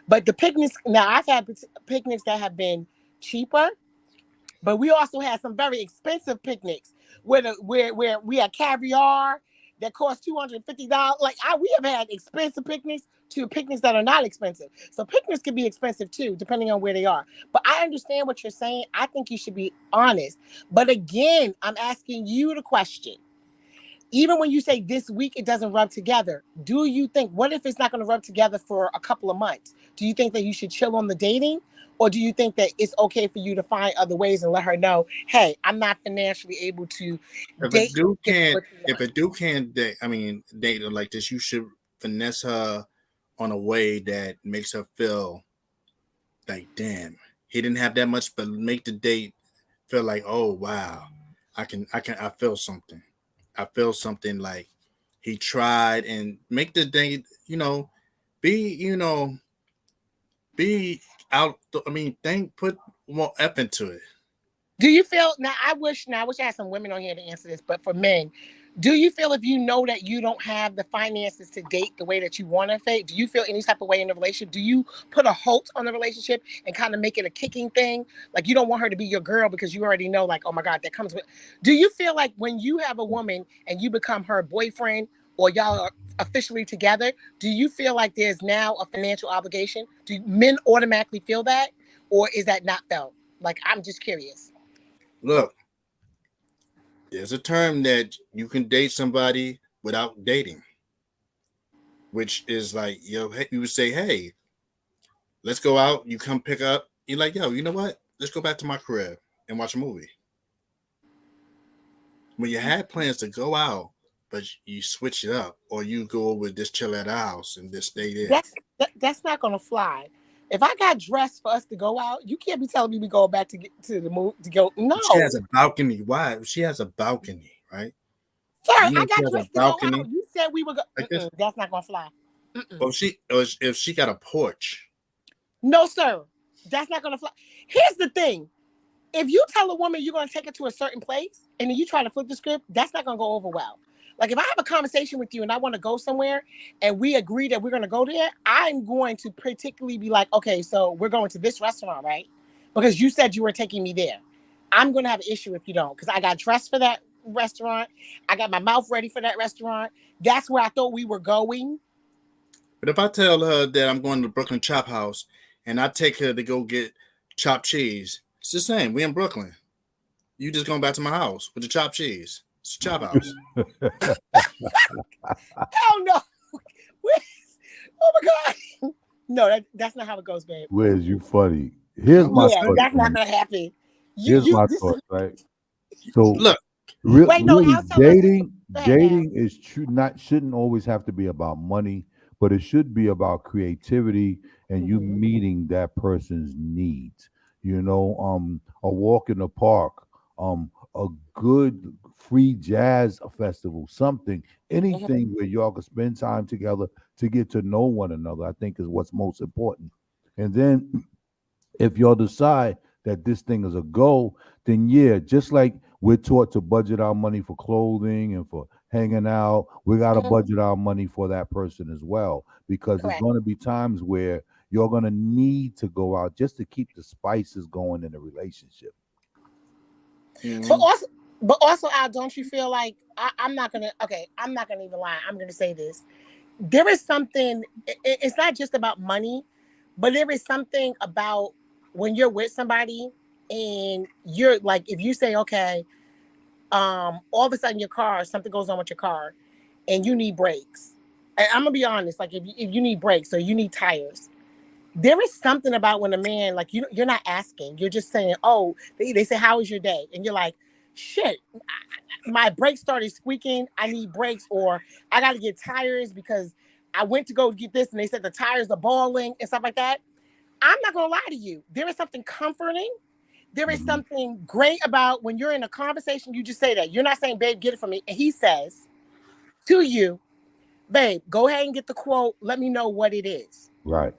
But the picnics now, I've had picnics that have been cheaper, but we also had some very expensive picnics where we had caviar that cost $250. Like we have had expensive picnics to picnics that are not expensive. So picnics can be expensive too, depending on where they are. But I understand what you're saying. I think you should be honest. But again, I'm asking you the question. Even when you say this week it doesn't rub together, do you think, what if it's not going to rub together for a couple of months? Do you think that you should chill on the dating? Or do you think that it's okay for you to find other ways and let her know, hey, I'm not financially able to date? If a dude can't date her like this, you should finesse her on a way that makes her feel like, damn, he didn't have that much, but make the date feel like, oh wow, I feel something. I feel something like he tried, and make the date, be out. Put more effort into it. Do you feel now? I wish I had some women on here to answer this, but for men, do you feel if you know that you don't have the finances to date the way that you want to date, do you feel any type of way in the relationship? Do you put a halt on the relationship and kind of make it a kicking thing? Like you don't want her to be your girl because you already know, like, oh my God, that comes with. Do you feel like when you have a woman and you become her boyfriend or y'all are officially together, do you feel like there's now a financial obligation? Do men automatically feel that, or is that not felt? Like, I'm just curious. Look, there's a term that you can date somebody without dating, which is like, you would say, hey, let's go out. You come pick up. You're like, yo, you know what? Let's go back to my crib and watch a movie. When you had plans to go out, but you switch it up, or you go over this chill at our house and just stay there. That's not gonna fly. If I got dressed for us to go out, you can't be telling me we go back to get to the move to go. No, she has a balcony. Why? She has a balcony, right? Sorry, I got dressed to go out. You said we would go. Like that's not gonna fly. Well, if she got a porch. No, sir, that's not gonna fly. Here's the thing: if you tell a woman you're gonna take her to a certain place, and then you try to flip the script, that's not gonna go over well. Like if I have a conversation with you and I want to go somewhere and we agree that we're going to go there, I'm going to particularly be like, okay, so we're going to this restaurant, right? Because you said you were taking me there. I'm going to have an issue if you don't, because I got dressed for that restaurant. I got my mouth ready for that restaurant. That's where I thought we were going. But if I tell her that I'm going to the Brooklyn Chop House and I take her to go get chopped cheese, it's the same. We in Brooklyn. You just going back to my house with the chopped cheese. It's a chop house. Hell no. Oh my God. No, that's not how it goes, babe. WIZZ, you funny. Here's my thought. That's not gonna happen. Here's my thought, right? So look, dating is shouldn't always have to be about money, but it should be about creativity and you meeting that person's needs. You know, a walk in the park, a good free jazz festival, something, anything where y'all can spend time together to get to know one another, I think is what's most important. And then if y'all decide that this thing is a goal, then yeah, just like we're taught to budget our money for clothing and for hanging out, we got to budget our money for that person as well, because there's going to be times where you're going to need to go out just to keep the spices going in the relationship. But also, Al, don't you feel like I'm not gonna even lie. I'm gonna say this. There is something. It's not just about money, but there is something about when you're with somebody and you're like, if you say, okay, all of a sudden something goes on with your car, and you need brakes. And I'm gonna be honest, like if you need brakes or you need tires. There is something about when a man, like, you're not asking, you're just saying, oh, they say, how was your day? And you're like, shit, my brakes started squeaking. I need brakes, or I got to get tires because I went to go get this and they said the tires are balling and stuff like that. I'm not going to lie to you. There is something comforting. There is something great about when you're in a conversation, you just say that. You're not saying, babe, get it for me. And he says to you, babe, go ahead and get the quote. Let me know what it is. Right.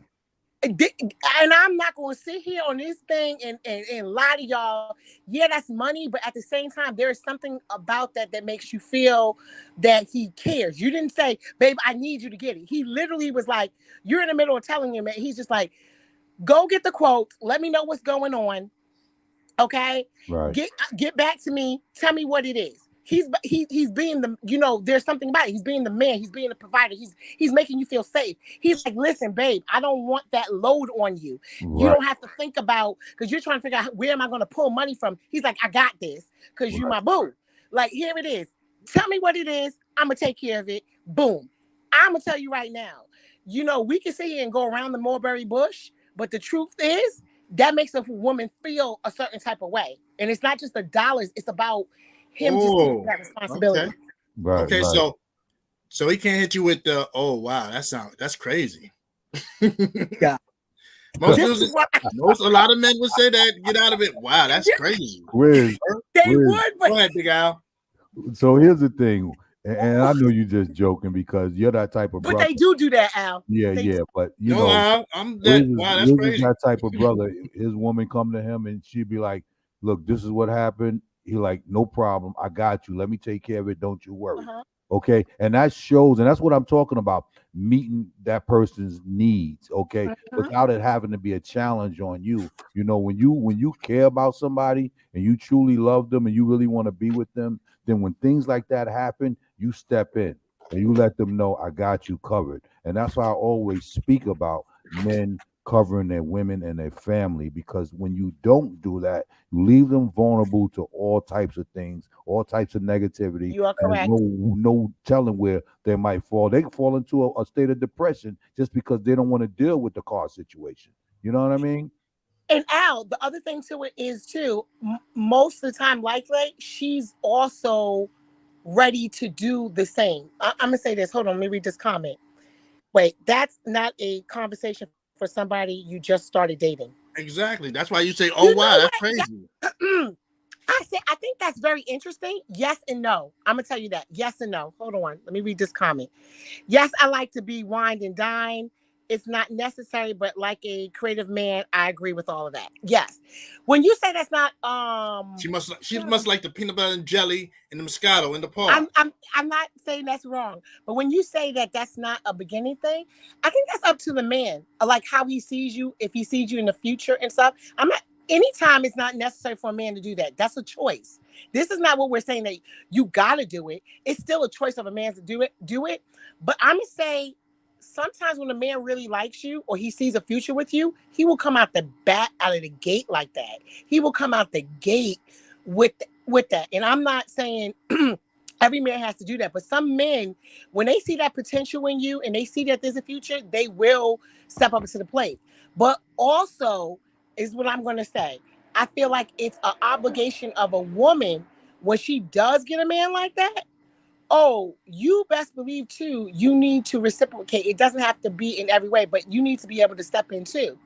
And I'm not going to sit here on this thing and lie to y'all. Yeah, that's money, but at the same time, there is something about that makes you feel that he cares. You didn't say, babe, I need you to get it. He literally was like, you're in the middle of telling him, and he's just like, go get the quote. Let me know what's going on. Okay? Right. Get back to me. Tell me what it is. He's being the, there's something about it. He's being the man. He's being the provider. He's making you feel safe. He's like, listen, babe, I don't want that load on you. Right. You don't have to think about, because you're trying to figure out where am I going to pull money from. He's like, I got this because you my boo. Like, here it is. Tell me what it is. I'm going to take care of it. Boom. I'm going to tell you right now, we can sit here and go around the mulberry bush, but the truth is that makes a woman feel a certain type of way. And it's not just the dollars. It's about him just taking that responsibility. Okay. Right, okay, right. So he can't hit you with the, oh wow, that's crazy. Yeah. A lot of men would say that, get out of it. Wow, that's crazy. WIZZ, would, but go ahead, Big Al. So here's the thing, and I know you're just joking because you're that type of brother. But they do that, Al. Yeah, but Al, I'm that. Wow, that's crazy. That type of brother. His woman come to him and she'd be like, look, this is what happened. He like, no problem. I got you. Let me take care of it. Don't you worry. Okay. And that shows, and that's what I'm talking about, meeting that person's needs. Okay. Without it having to be a challenge on you. When you care about somebody and you truly love them and you really want to be with them, then when things like that happen, you step in and you let them know, I got you covered. And that's why I always speak about men covering their women and their family, because when you don't do that, you leave them vulnerable to all types of things, all types of negativity. You are correct. No telling where they might fall. They can fall into a state of depression just because they don't want to deal with the car situation. You know what I mean? And Al, the other thing to it is too, most of the time, likely, she's also ready to do the same. I'm gonna say this. Hold on, let me read this comment. Wait, that's not a conversation for somebody you just started dating. Exactly. That's why you say, oh, wow, that's crazy. I think that's very interesting. Yes and no. I'm going to tell you that. Yes and no. Hold on. Let me read this comment. Yes, I like to be wined and dined. It's not necessary, but like a creative man, I agree with all of that. Yes. When you say that's not she must like the peanut butter and jelly and the Moscato in the park. I'm not saying that's wrong, but when you say that that's not a beginning thing, I think that's up to the man, like how he sees you, if he sees you in the future and stuff. anytime it's not necessary for a man to do that. That's a choice. This is not what we're saying that you gotta do it. It's still a choice of a man to do it. But I'm gonna say sometimes when a man really likes you or he sees a future with you, he will come out of the gate like that. He will come out the gate with that. And I'm not saying every man has to do that, but some men, when they see that potential in you and they see that there's a future, they will step up to the plate. But also, is what I'm going to say, I feel like it's an obligation of a woman when she does get a man like that. Oh, you best believe too, you need to reciprocate. It doesn't have to be in every way, but you need to be able to step in too.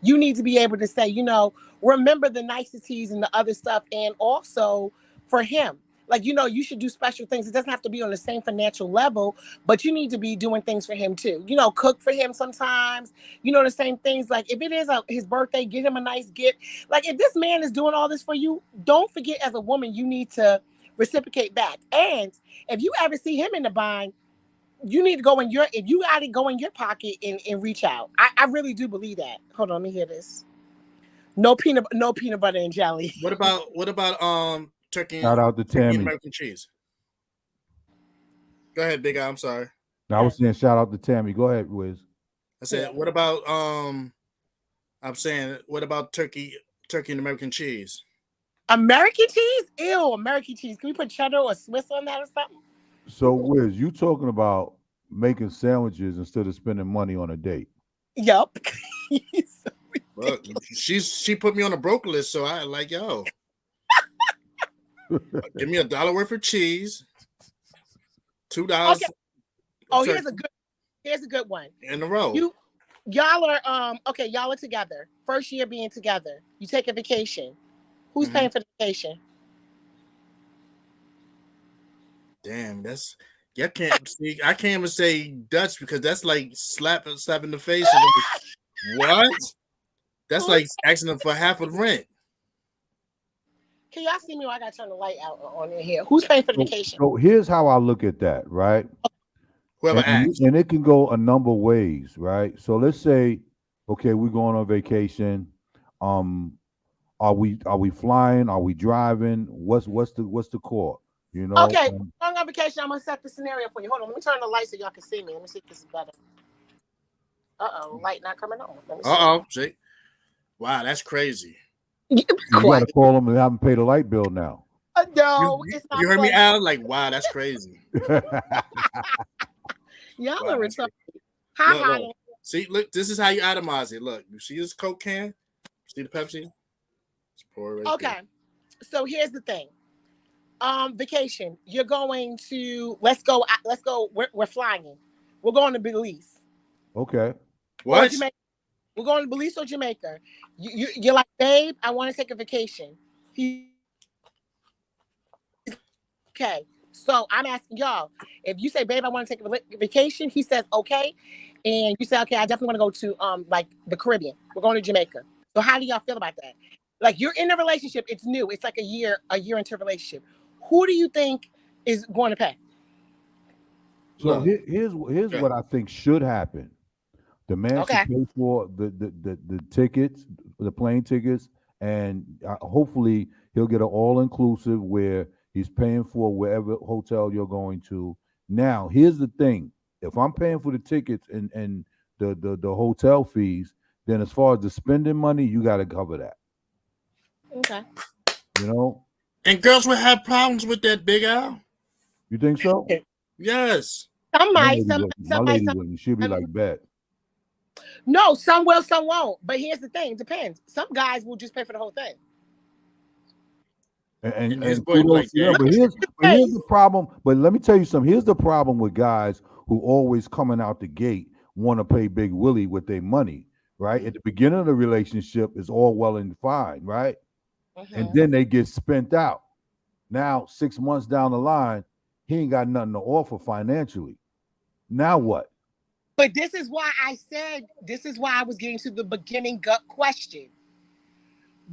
You need to be able to say, remember the niceties and the other stuff. And also for him, like, you should do special things. It doesn't have to be on the same financial level, but you need to be doing things for him too. Cook for him sometimes, the same things. Like if it is his birthday, get him a nice gift. Like if this man is doing all this for you, don't forget as a woman, you need to reciprocate back. And if you ever see him in the bind, you need to go if you got to go in your pocket and reach out. I really do believe that. Hold on, let me hear this. No peanut butter and jelly. What about turkey? Shout out to Tammy. American cheese. Go ahead, Big Al. I'm sorry. No, I was saying shout out to Tammy. Go ahead, Wiz. I said, what about what about turkey and American cheese? American cheese? Ew, American cheese. Can we put cheddar or Swiss on that or something? So, Wiz, you talking about making sandwiches instead of spending money on a date? Yup. Look, she put me on a broke list, so I like, yo, give me $1 worth of cheese, $2. Okay. Oh, here's a good one. In a row. Y'all are together. First year being together. You take a vacation. Who's paying for the vacation? Damn, I can't even say Dutch because that's like slap in the face. What? That's like asking them for half of the rent. Can y'all see me? I gotta turn the light out on in here. Who's paying for the vacation? So here's how I look at that, right? Whoever asks. And it can go a number of ways, right? So let's say, okay, we're going on vacation. Are we flying? Are we driving? What's the core? Okay, going on vacation. I'm gonna set the scenario for you. Hold on, let me turn the light so y'all can see me. Let me see if this is better. Light not coming on. See? Wow, that's crazy. You gotta call them and have them pay the light bill now. No, it's not. You heard me, Al? Like, wow, that's crazy. Y'all are retarded. Look. See, look, this is how you itemize it. Look, you see this Coke can? See the Pepsi? It's pour right okay. There. So here's the thing. Vacation. You're going to let's go. We're flying. We're going to Belize. Okay. What? We're going to Belize or Jamaica. You're like, babe, I want to take a vacation. Okay. So I'm asking y'all, if you say, babe, I want to take a vacation, he says, okay. And you say, okay, I definitely want to go to like the Caribbean. We're going to Jamaica. So how do y'all feel about that? Like you're in a relationship. It's new. It's like a year into a relationship. Who do you think is going to pay? So here's what I think should happen. The man should pay for the tickets, the plane tickets, and hopefully he'll get an all-inclusive where he's paying for wherever hotel you're going to. Now, here's the thing. If I'm paying for the tickets and the hotel fees, then as far as the spending money, you got to cover that. Okay. And girls will have problems with that, Big Al. You think so? Yes. Some might. My lady wouldn't. She'll be like, bet. No, some will, some won't. But here's the thing. Depends. Some guys will just pay for the whole thing. And but here's the problem. But let me tell you something. Here's the problem with guys who always coming out the gate want to pay Big Willie with their money, right? At the beginning of the relationship, it's all well and fine, right? Mm-hmm. And then they get spent out. Now, 6 months down the line, he ain't got nothing to offer financially. Now what? But this is why I was getting to the beginning gut question.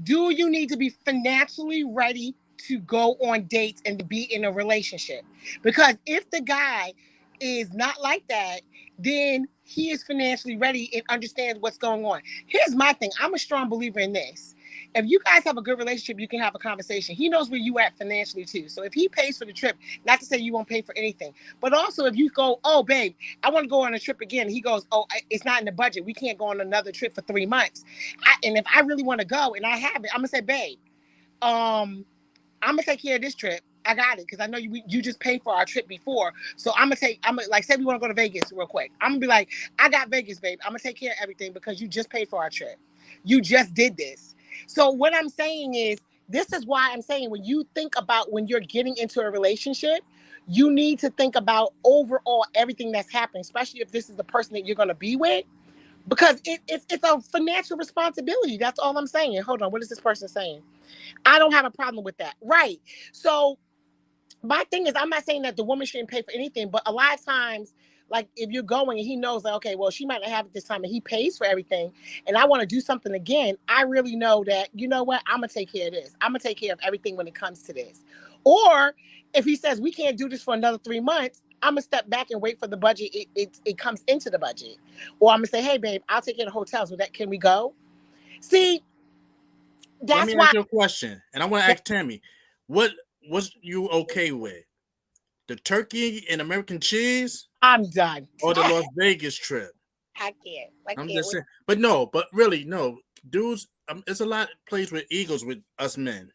Do you need to be financially ready to go on dates and to be in a relationship? Because if the guy is not like that, then he is financially ready and understands what's going on. Here's my thing. I'm a strong believer in this. if you guys have a good relationship, you can have a conversation. He knows where you at financially too. So if he pays for the trip, not to say you won't pay for anything, but also if you go, oh babe, I want to go on a trip again. He goes, oh, it's not in the budget. We can't go on another trip for 3 months. And if I really want to go and I have it, I'm gonna say, babe, I'm gonna take care of this trip. I got it because I know you just paid for our trip before. So I'm gonna like, say we want to go to Vegas real quick. I'm gonna be like, I got Vegas, babe. I'm gonna take care of everything because you just paid for our trip. You just did this. So what I'm saying is, this is why I'm saying when you think about when you're getting into a relationship, you need to think about overall everything that's happening, especially if this is the person that you're gonna be with, because it's a financial responsibility. That's all I'm saying. Hold on, what is this person saying? I don't have a problem with that. Right. So my thing is, I'm not saying that the woman shouldn't pay for anything, but a lot of times, like if you're going and he knows like, okay, well, she might not have it this time and he pays for everything and I want to do something again, I really know that, you know what, I'm going to take care of this. I'm going to take care of everything when it comes to this. Or if he says we can't do this for another 3 months, I'm going to step back and wait for the budget. It comes into the budget. Or I'm going to say, hey, babe, I'll take care of the hotels. With that, can we go? See, that's Let me ask you a question, and I want to ask Tammy, what was you okay with? The turkey and American cheese? I'm done. Or the Las Vegas trip? I can't. I'm just saying. But really, no. Dudes, it's a lot of plays with egos with us men.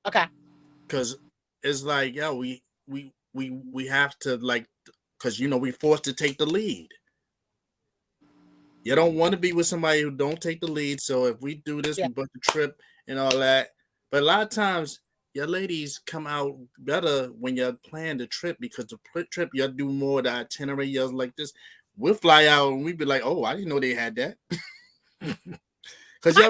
Okay. Because it's like, yeah, we have to, like, because, you know, we forced to take the lead. You don't want to be with somebody who don't take the lead. So if we do this, we book the trip and all that. But a lot of times, your ladies come out better when you plan the trip, because the trip, you'll do more of the itinerary. You're like this. We'll fly out and we'll be like, oh, I didn't know they had that. Because I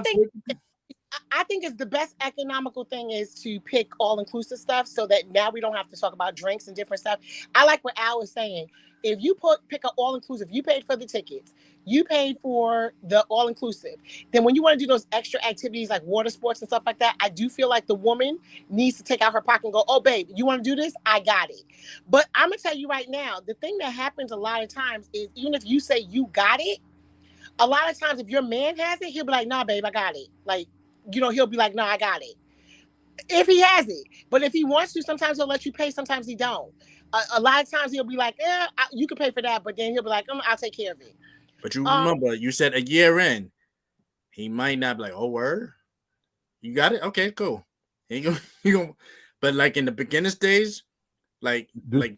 think it's the best economical thing is to pick all-inclusive stuff so that now we don't have to talk about drinks and different stuff. I like what Al was saying. If you pick an all-inclusive, you paid for the tickets, you paid for the all-inclusive, then when you want to do those extra activities like water sports and stuff like that, I do feel like the woman needs to take out her pocket and go, oh, babe, you want to do this? I got it. But I'm going to tell you right now, the thing that happens a lot of times is even if you say you got it, a lot of times if your man has it, he'll be like, nah, babe, I got it. Like, you know, he'll be like, no, I got it. If he has it. But if he wants to, sometimes he'll let you pay. Sometimes he don't. A lot of times he'll be like, you can pay for that. But then he'll be like, I'll take care of it. But you remember, you said a year in. He might not be like, oh, word? You got it? Okay, cool. But like in the beginning stage, like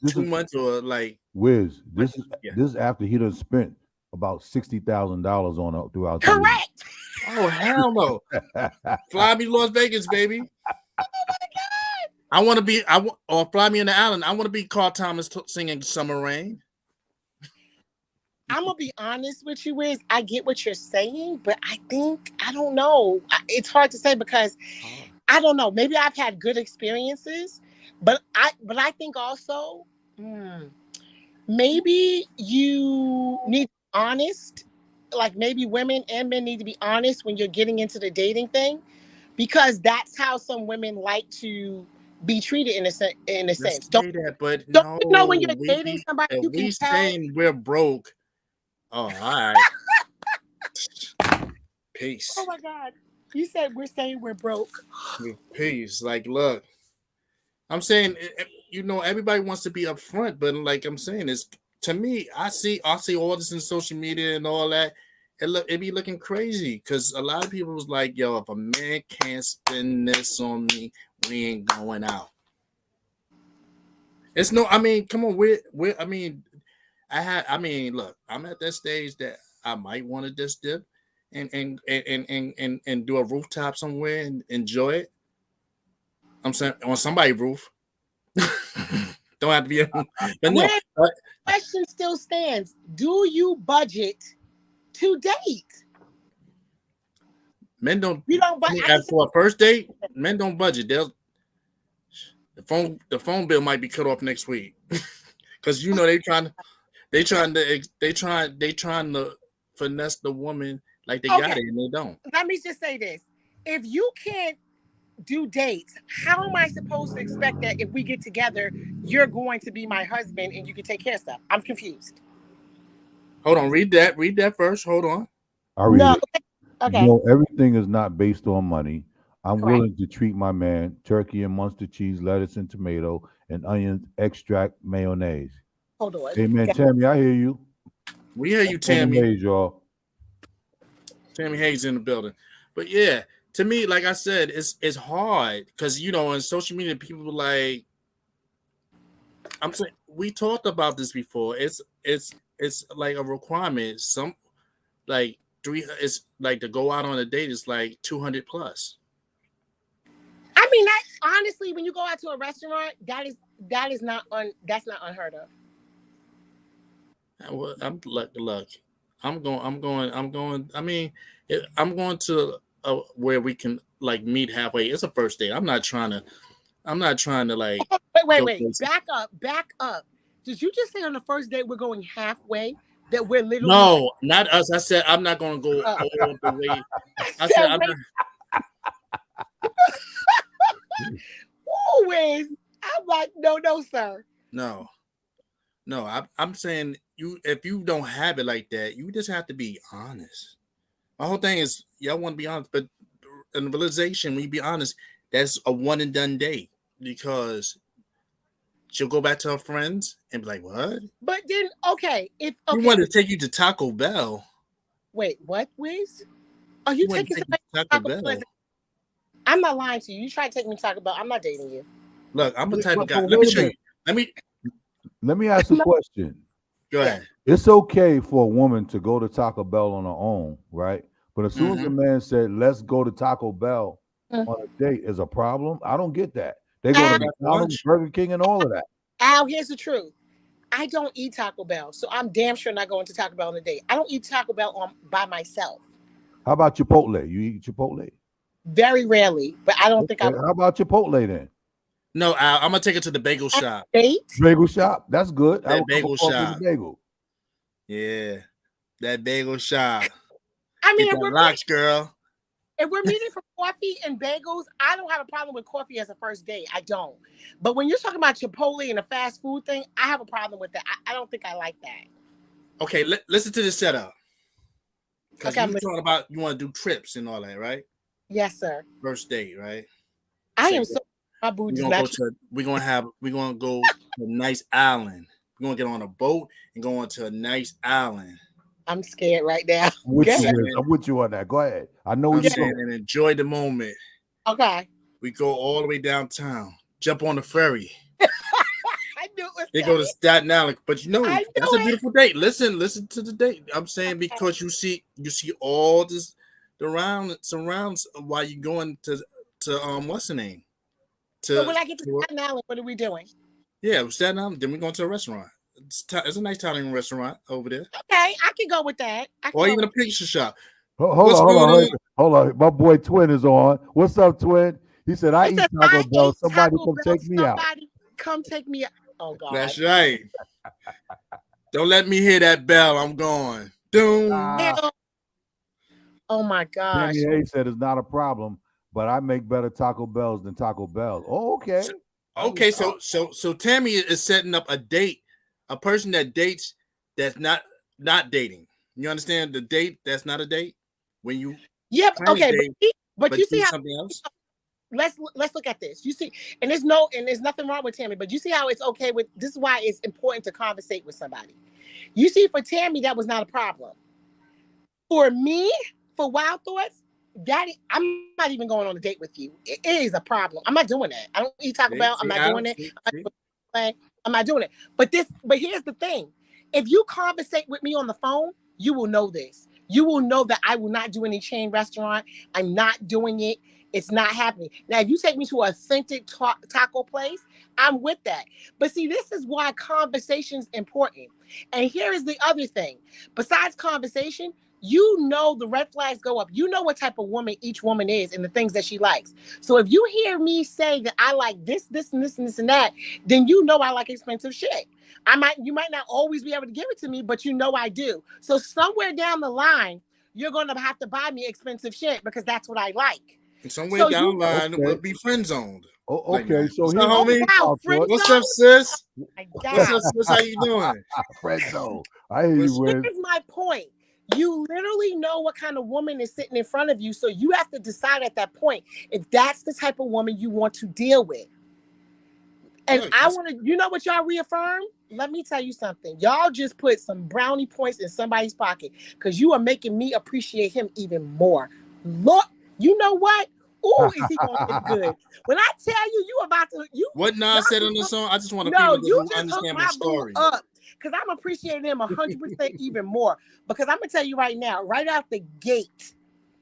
2 months or like. WIZZ, this is after he done spent about $60,000 on it throughout. Correct. Oh, hell no. Fly me to Las Vegas, baby. Oh my God. I want to be, or fly me in the island. I want to be Carl Thomas singing Summer Rain. I'm going to be honest with you, Wiz. I get what you're saying, but I don't know. It's hard to say because I don't know. Maybe I've had good experiences, but I think also maybe you need to be honest. Like maybe women and men need to be honest when you're getting into the dating thing, because that's how some women like to be treated in a sense. Don't you know when you're dating somebody, you can tell. Saying we're broke. Oh, all right. Peace. Oh my God. You said we're saying we're broke. Peace. Like, look, I'm saying, you know, everybody wants to be upfront, but like I'm saying, it's to me, I see all this in social media and all that. It be looking crazy because a lot of people was like, yo, if a man can't spend this on me, we ain't going out. It's no, I mean, come on, look, I'm at that stage that I might want to just dip and do a rooftop somewhere and enjoy it. I'm saying on somebody's roof. Don't have to be. But no. The question still stands. Do you budget to date? Men don't. You don't budget. As for a first date, men don't budget. The phone bill might be cut off next week because you know they trying to finesse the woman like they got it and they don't. Let me just say this: if you can't do dates, how am I supposed to expect that if we get together, you're going to be my husband and you can take care of stuff? I'm confused. Hold on, read that first. Hold on. I'll read it. Okay. You know, everything is not based on money. I'm Correct. willing to treat my man turkey and Munster cheese, lettuce and tomato, and onion extract mayonnaise. Hold on. Amen, Okay. Tammy. I hear you. We hear you, Tammy. Hayes, y'all. Tammy Hayes in the building. But yeah, to me, like I said, it's hard because on social media, people like. I'm saying we talked about this before. It's like a requirement. Some like it's like to go out on a date is like 200 plus. I mean, that honestly, when you go out to a restaurant, that's not unheard of. Well, I'm look. I'm going. I mean, I'm going to where we can like meet halfway. It's a first date. I'm not trying to like. Wait. Back up. Did you just say on the first date we're going halfway? That we're literally No, not us. I said I'm not going to go all the way. I said I'm not. Always. I'm like, no, sir. No. I'm saying if you don't have it like that, you just have to be honest. My whole thing is y'all want to be honest, but in realization, when you be honest, that's a one and done date because she'll go back to her friends and be like, "What?" But then, if we wanted to take you to Taco Bell. Wait, what, Wiz? Are you taking somebody to Taco Bell? I'm not lying to you. You try to take me to Taco Bell. I'm not dating you. Look, I'm the type of guy. Let me show you. Let me ask a question. Go ahead. It's okay for a woman to go to Taco Bell on her own, right? But as soon as a man said, "Let's go to Taco Bell on a date," is a problem. I don't get that. They go to McDonald's, Burger King, and all of that. Al, here's the truth. I don't eat Taco Bell, so I'm damn sure not going to Taco Bell on a date. I don't eat Taco Bell by myself. How about Chipotle? You eat Chipotle? Very rarely, but I don't think I. How about Chipotle then? No, Al, I'm gonna take it to the bagel shop. Bagel shop, that's good. That bagel shop. Bagel. Yeah, that bagel shop. I mean, if we're locks, girl. If we're meeting for coffee and bagels, I don't have a problem with coffee as a first date. I don't. But when you're talking about Chipotle and a fast food thing, I have a problem with that. I don't think I like that. Okay, listen to this setup. Because Okay, you're talking about you want to do trips and all that, right? Yes, sir. First date, right? I am so my booty. We're gonna go to a nice island. We're gonna get on a boat and go on to a nice island. I'm scared right now. I'm with you on that. Go ahead. I know what you're saying. And enjoy the moment. Okay. We go all the way downtown. Jump on the ferry. I knew it was they go to Staten Island, but that's a beautiful date. Listen to the date. I'm saying because you see all this surrounds while you're going to what's the name? So when I get to Staten Island, what are we doing? Yeah, Staten Island. Then we're going to a restaurant. It's a nice Italian restaurant over there. Okay, I can go with that. Or even a picture shop. Hold on. My boy Twin is on. What's up, Twin? He said, I eat Taco Bell. Somebody come take me out. Come take me out. Oh, God. That's right. Don't let me hear that bell. I'm going. Doom. Oh, my gosh. Danny Hayes said it's not a problem, but I make better Taco Bells than Taco Bell. Oh, okay. So Tammy is setting up a date. A person that dates that's not dating. You understand the date that's not a date when you okay, but you see how something else. Let's look at this. You see, and there's nothing wrong with Tammy, but you see how it's okay with this is why it's important to conversate with somebody. You see, for Tammy, that was not a problem. For me, for Wild Thoughts, I'm not even going on a date with you. It is a problem. I'm not doing that. I don't eat Taco Bell. I'm not doing it. I'm not doing it. But here's the thing. If you conversate with me on the phone, you will know this. You will know that I will not do any chain restaurant. I'm not doing it. It's not happening. Now, if you take me to an authentic taco place, I'm with that. But see, this is why conversation's important. And here is the other thing. Besides conversation, you know the red flags go up. You know what type of woman each woman is and the things that she likes. So if you hear me say that I like this, and this, and this, and that, then you know I like expensive shit. You might not always be able to give it to me, but you know I do. So somewhere down the line, you're going to have to buy me expensive shit because that's what I like. And somewhere down the line, we'll be friend zoned. Oh, okay. So what's up, sis? What's up, sis? How you doing? Friend zone. I hear you. Here's my point. You literally know what kind of woman is sitting in front of you. So you have to decide at that point if that's the type of woman you want to deal with. And I want to, you know what y'all reaffirm? Let me tell you something. Y'all just put some brownie points in somebody's pocket because you are making me appreciate him even more. Look, you know what? Ooh, is he gonna get good? When I tell you, you about to what Nas said on the song, I just want to no, people you who just understand hook my my boo story. up because I'm appreciating him 100% even more. Because I'm gonna tell you right now, right out the gate,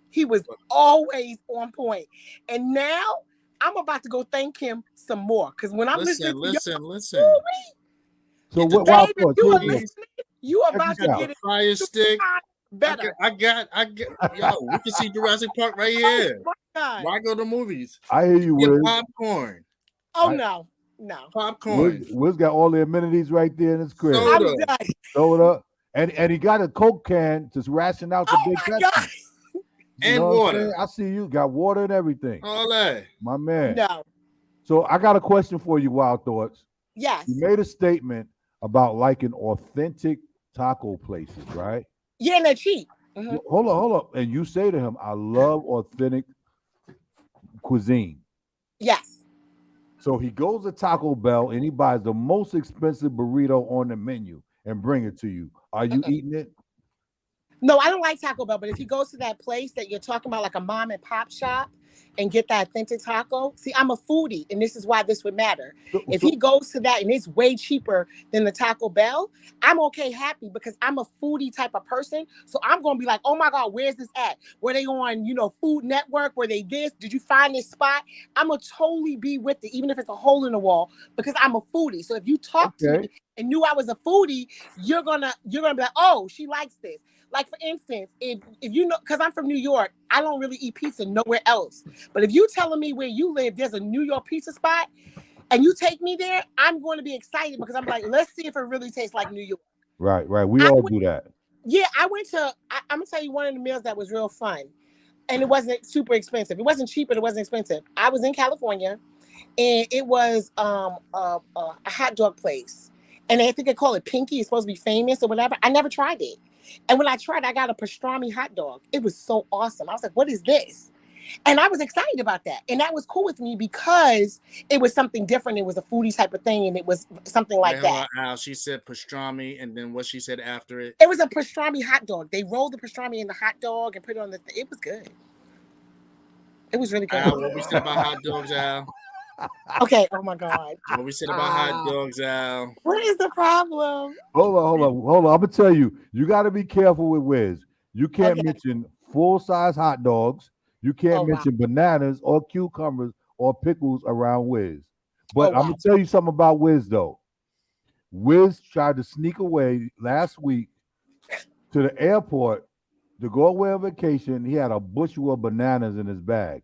he was always on point, and now I'm about to go thank him some more. Because when I'm listen. So Get what? the Wild baby, thoughts? you are Listen, listening, you are check about this to out. get it fire stick. better. I got. Yo, we can see Jurassic Park right here. Oh my God. Why go to movies? I hear you, Get Wiz. popcorn. Oh no. Popcorn. Wiz got all the amenities right there in his crib. I'm Soda. done. Soda, and he got a Coke can to ration out the Oh big my Pepsi. God. You And know what I'm water. saying? I see you got water and everything. All that. My man. No. So I got a question for you, Wild Thoughts. Yes. You made a statement about liking authentic taco places, right? Yeah, and they're cheap. Mm-hmm. Hold on. And you say to him, I love authentic cuisine. Yes. So he goes to Taco Bell and he buys the most expensive burrito on the menu and bring it to you. Are you eating it? No, I don't like Taco Bell, but if he goes to that place that you're talking about, like a mom and pop shop, and get that authentic taco, see, I'm a foodie, and this is why this would matter. If he goes to that and it's way cheaper than the Taco Bell, I'm okay, happy, because I'm a foodie type of person. So I'm gonna be like, oh my God, where's this at? Were they on, Food Network? Were they this? Did you find this spot? I'm gonna totally be with it, even if it's a hole in the wall, because I'm a foodie. So if you talk to me and knew I was a foodie, you're gonna be like, oh, she likes this. Like, for instance, if you know, because I'm from New York, I don't really eat pizza nowhere else. But if you telling me where you live, there's a New York pizza spot, and you take me there, I'm going to be excited because I'm like, let's see if it really tastes like New York. Right. We all do that. Yeah, I'm going to tell you one of the meals that was real fun. And it wasn't super expensive. It wasn't cheap, but it wasn't expensive. I was in California, and it was a hot dog place. And I think they call it Pinky. It's supposed to be famous or whatever. I never tried it. And when I tried, I got a pastrami hot dog. It was so awesome. I was like, what is this? And I was excited about that. And that was cool with me because it was something different. It was a foodie type of thing. And it was something like that. Al, she said pastrami, and then what she said after it? It was a pastrami hot dog. They rolled the pastrami in the hot dog and put it on it was good. It was really good. Al, what we said about hot dogs, Al? Okay. Oh my God. What we said about hot dogs, Al? What is the problem? Hold on. I'm gonna tell you, you got to be careful with Wiz. You can't mention full-size hot dogs. You can't mention bananas or cucumbers or pickles around Wiz. But I'm gonna tell you something about Wiz though. Wiz tried to sneak away last week to the airport to go away on vacation. He had a bushel of bananas in his bag.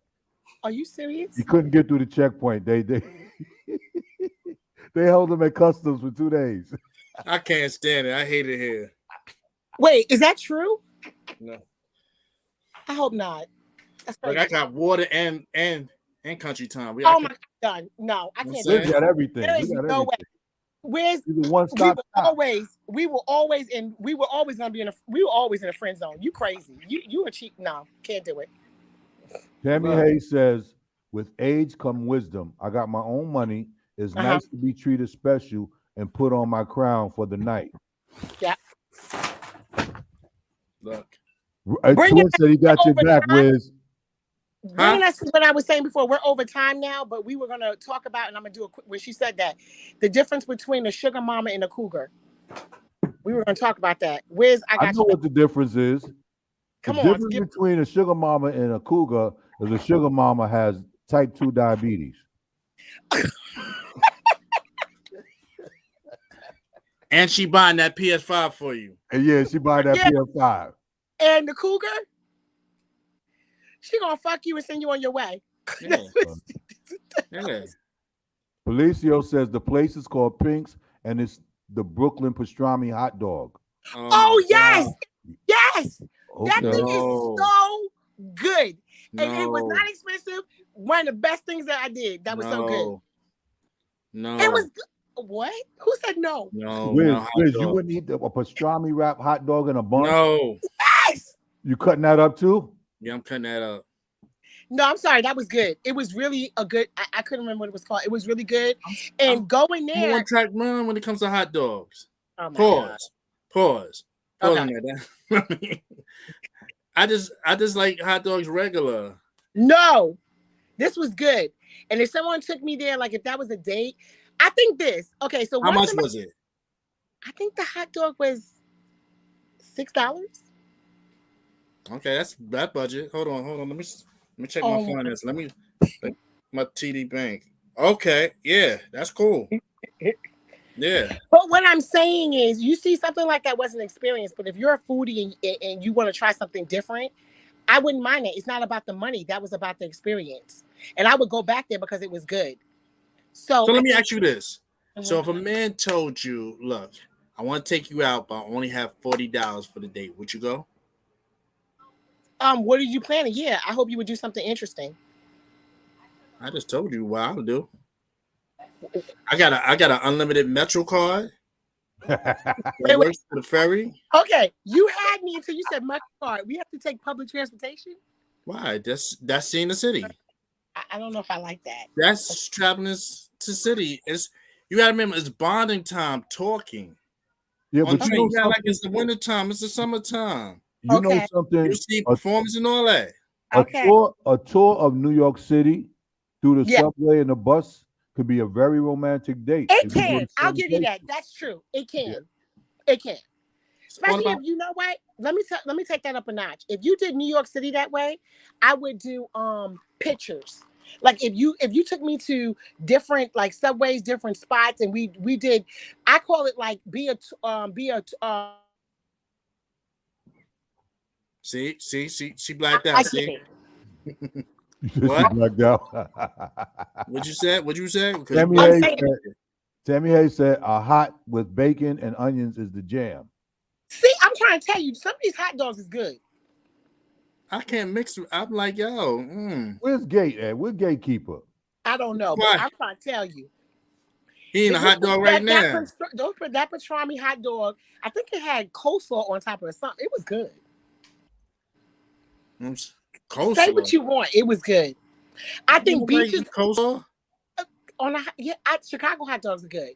Are you serious? He couldn't get through the checkpoint. They held him at customs for 2 days. I can't stand it. I hate it here. Wait, is that true? No. I hope not. That's like I got water and country time. Oh my God, no, I can't. We got everything. There is no way. Where's we were always in a friend zone. You crazy? You a cheat? No, can't do it. Tammy Hayes says, with age come wisdom. I got my own money. It's nice to be treated special and put on my crown for the night. Yeah. Look. Twin said he got your back, Wiz. Bringing us to what I was saying before, we're over time now, but we were going to talk about, and I'm going to do a quick, when she said that, the difference between a sugar mama and a cougar. We were going to talk about that. Wiz, I know what the difference is. The difference between a sugar mama and a cougar is a sugar mama has type 2 diabetes. And she buying that PS5 for you. And yeah, she buying that PS5. And the cougar, she gonna fuck you and send you on your way. Yeah. Felicio says the place is called Pink's and it's the Brooklyn pastrami hot dog. Oh yes, yes. Okay. That thing is so good, and it was not expensive. One of the best things that I did. That was so good. No, it was good. What? Who said no? No, Wiz, you wouldn't eat a pastrami wrap hot dog in a bun? No. You cutting that up too? Yeah, I'm cutting that up. No, I'm sorry. That was good. It was really a good. I couldn't remember what it was called. It was really good. And going there. One track man when it comes to hot dogs. Oh my Pause. Pause. Pause Okay. on that. I just like hot dogs regular. No, this was good. And if someone took me there, like if that was a date, I think this. Okay, so how much was it? I think the hot dog was $6. Okay, that's that budget. Hold on. Let me check my finance. Let me my TD Bank. Okay, yeah, that's cool. Yeah. But what I'm saying is, you see something like that was an experience. But if you're a foodie and you want to try something different, I wouldn't mind it. It's not about the money. That was about the experience. And I would go back there because it was good. So let me ask you this. So if a man told you, look, I want to take you out, but I only have $40 for the date, would you go? What are you planning? Yeah, I hope you would do something interesting. I just told you what I would do. I got an unlimited Metro card. That works for the ferry. Okay, you had me until you said Metro card. We have to take public transportation. Why? That's seeing the city. I don't know if I like that. That's traveling to city. You gotta remember it's bonding time talking. Yeah, but you know like it's the winter time, it's the summertime. You know something? You see performance and all that. A tour of New York City through the subway and the bus could be a very romantic date. It can. I'll give you that. That's true. It can. Yeah. It can. Especially if you know what? Let me take that up a notch. If you did New York City that way, I would do pictures. Like if you took me to different like subways, different spots, and we did. I call it like be a. See, she blacked out. See. What? Blacked out. What you said? Tammy Hayes said a hot with bacon and onions is the jam. See, I'm trying to tell you, some of these hot dogs is good. I can't mix. I'm like, yo. Where's Gate at? Where's Gatekeeper? I don't know, but I'm trying to tell you. He eating a hot dog right now. That pastrami hot dog, I think it had coleslaw on top of it. Something. It was good. Coleslaw. Say what you want. It was good. I think beaches coleslaw Chicago hot dogs are good.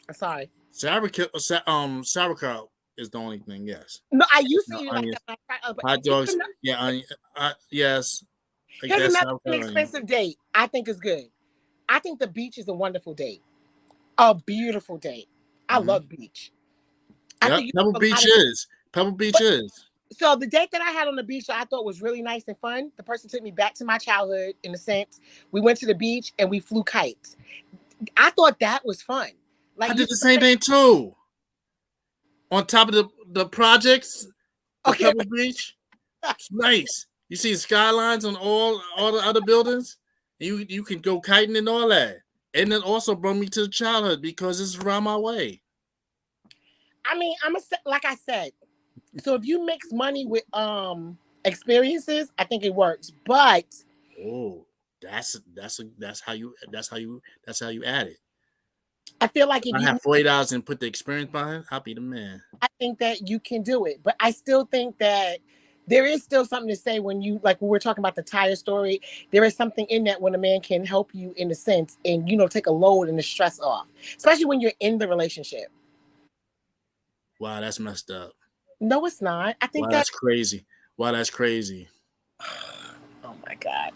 I'm sorry. Sauerkraut is the only thing. Yes. No, I used to eat like that. Hot dogs. Yes. Here's another inexpensive date. I think is good. I think the beach is a wonderful date. A beautiful date. I love beach. Pebble Beach is. So the date that I had on the beach that I thought was really nice and fun, the person took me back to my childhood in a sense. We went to the beach and we flew kites. I thought that was fun. Like I did the same thing too. On top of the projects, Pebble Beach. It's nice. You see the skylines on all the other buildings. You can go kiting and all that. And it also brought me to the childhood because it's around my way. I mean, like I said, so if you mix money with experiences, I think it works. But that's how you add it. I feel like if I have $40 and put the experience behind, I'll be the man. I think that you can do it, but I still think that there is still something to say when when we're talking about the tire story. There is something in that when a man can help you in a sense and take a load and the stress off, especially when you're in the relationship. Wow, that's messed up. No, it's not. I think that's crazy. Wow, that's crazy. Oh my God.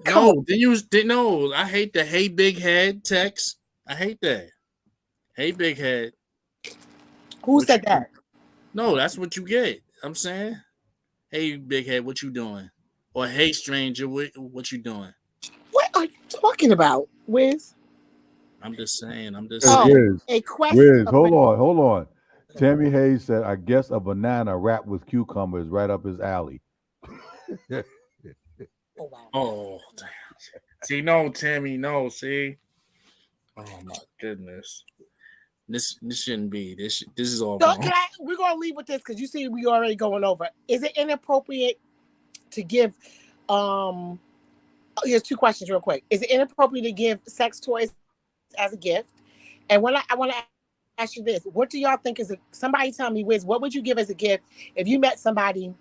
No, I hate the hey big head text. I hate that. Hey big head. Who said that? No, that's what you get. I'm saying. Hey big head, what you doing? Or hey stranger, what you doing? What are you talking about, WIZZ? I'm just saying. A question. WIZZ, hold on. Tammy Hayes said, I guess a banana wrapped with cucumber is right up his alley. Oh, wow. Oh, damn. See, no, Tammy, no, see? Oh, my goodness. This shouldn't be. This is all wrong. We're going to leave with this because you see we already going over. Is it inappropriate to give, here's two questions real quick. Is it inappropriate to give sex toys as a gift? And I want to ask you this. What do y'all think is somebody tell me, Wiz, what would you give as a gift if you met somebody,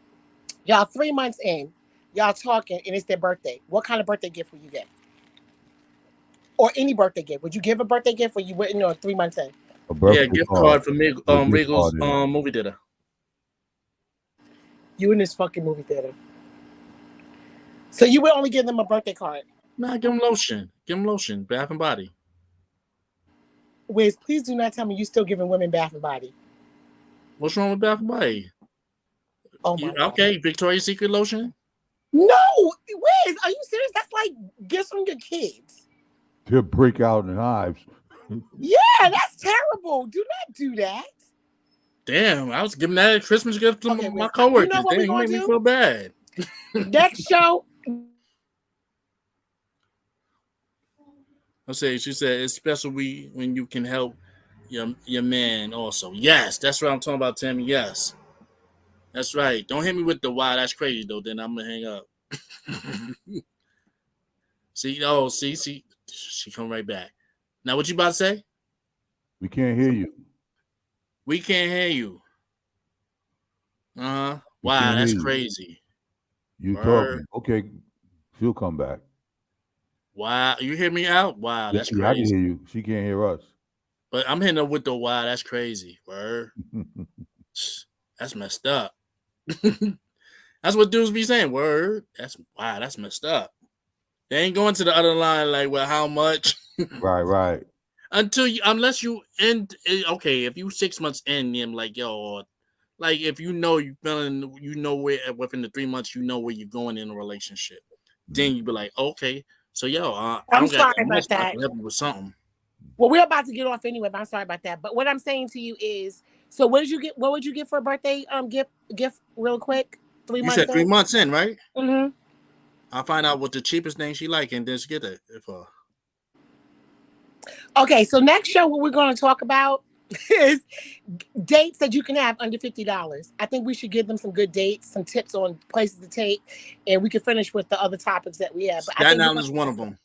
y'all 3 months in, y'all talking, and it's their birthday? What kind of birthday gift would you get? Or any birthday gift? Would you give a birthday gift or you wouldn't 3 months in? A birthday gift card for me, gift card, Regal's yeah. movie theater. You in this fucking movie theater. So you would only give them a birthday card? Nah, give them lotion. Give them lotion. Bath and Body. Wiz, please do not tell me you still giving women Bath and Body. What's wrong with Bath and Body? Oh my God. Okay, Victoria's Secret lotion? No, Wiz, are you serious? That's like gifts from your kids. They'll break out in hives. Yeah, that's terrible. Do not do that. Damn, I was giving that a Christmas gift to my Wiz, coworkers. You know what Damn, we're you gonna made do? me feel bad. Next show. She said it's special when you can help your man also. Yes, that's what I'm talking about, Tammy. Yes. That's right. Don't hit me with the wow, that's crazy though. Then I'm gonna hang up. See, she come right back. Now what you about to say? We can't hear you. We can't hear you. Wow, can't that's hear you. crazy. You talking. Okay, she'll come back. Wow, you hear me out? Wow, that's I can crazy. hear you. She can't hear us. But I'm hitting her with the wow, that's crazy. Word. That's messed up. That's what dudes be saying. Word. That's messed up. They ain't going to the other line like, well, how much? Right. Unless you end. Okay, if you 6 months in, then like, yo, like if you feeling, where within the 3 months, where you're going in a relationship, then you be like, okay, so yo, I'm sorry about that. I can help you with something. Well, we're about to get off anyway, but I'm sorry about that. But what I'm saying to you is, so what did you get? What would you get for a birthday gift real quick? 3 months. You said 3 months in, right? Mm-hmm. I'll find out what the cheapest thing she like and just get it for. Okay, so next show, what we're going to talk about is dates that you can have under $50. I think we should give them some good dates, some tips on places to take, and we can finish with the other topics that we have. Staten Island is one of them.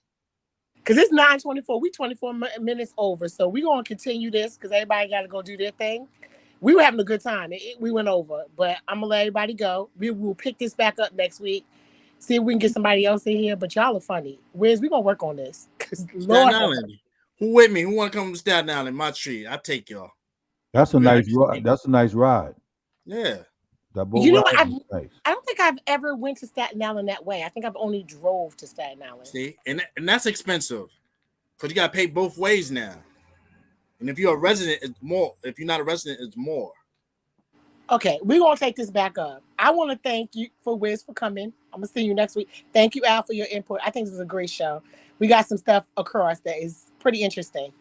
Because it's 9:24. We 24 minutes over, so we're going to continue this because everybody got to go do their thing. We were having a good time. We went over, but I'm going to let everybody go. We will pick this back up next week. See if we can get somebody else in here, but y'all are funny. Wiz, we're going to work on this. Staten Island. Who with me? Who want to come to Staten Island? My tree. I take y'all. That's a nice ride. That's a nice ride. Yeah. You know what? I don't think I've ever went to Staten Island that way. I think I've only drove to Staten Island. See, and that's expensive because you got to pay both ways now. And if you're a resident, it's more. If you're not a resident, it's more. Okay, we're going to take this back up. I want to thank you for Wiz for coming. I'm going to see you next week. Thank you, Al, for your input. I think this is a great show. We got some stuff across that is pretty interesting.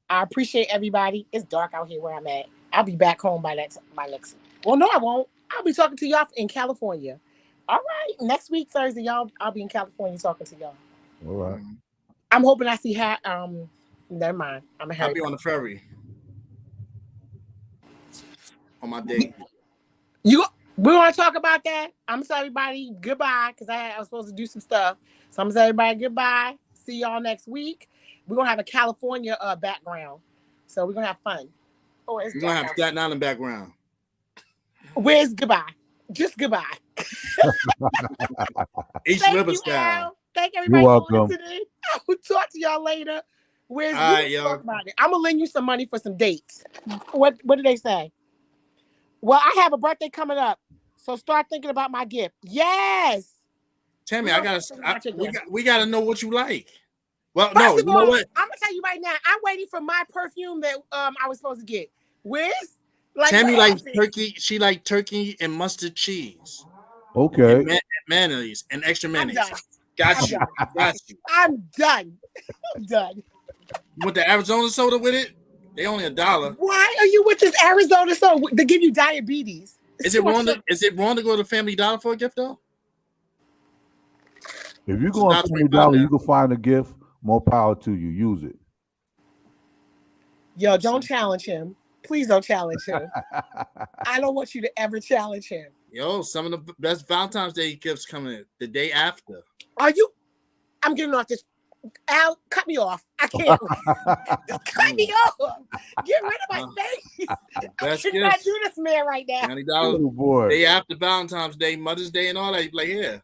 I appreciate everybody. It's dark out here where I'm at. I'll be back home by next. Well, no, I won't. I'll be talking to y'all in California. All right. Next week, Thursday, I'll be in California talking to y'all. All right. I'm hoping I see never mind. I'll be on the ferry on my date. We want to talk about that. I'm gonna tell everybody goodbye because I was supposed to do some stuff. So I'm gonna tell everybody goodbye. See y'all next week. We're gonna have a California background, so we're gonna have fun. We're gonna have Staten Island background. Where's goodbye? Just goodbye. East River style. Thank everybody for listening. I will talk to y'all later. Where's talk about it? I'm gonna lend you some money for some dates. What did they say? Well, I have a birthday coming up, so start thinking about my gift. Yes. Tammy, we gotta know what you like. Well, no, you know what? I'm gonna tell you right now. I'm waiting for my perfume that I was supposed to get. Wiz, Tammy likes turkey. She likes turkey and mustard cheese. Okay. And mayonnaise and extra mayonnaise. Got you. I'm done. You want the Arizona soda with it? They only $1. Why are you with this Arizona soda to give you diabetes? Is it wrong to go to Family Dollar for a gift though? If you go on Family Dollar, you can find a gift. More power to you. Use it. Yo, don't challenge him. Please don't challenge him. I don't want you to ever challenge him. Yo, some of the best Valentine's Day gifts coming the day after. Are you? I'm getting off this. Al, cut me off. I can't. Cut me off. Get rid of my face. I cannot do this man right now. $90 Oh, boy. day after Valentine's Day, Mother's Day, and all that. Like, yeah.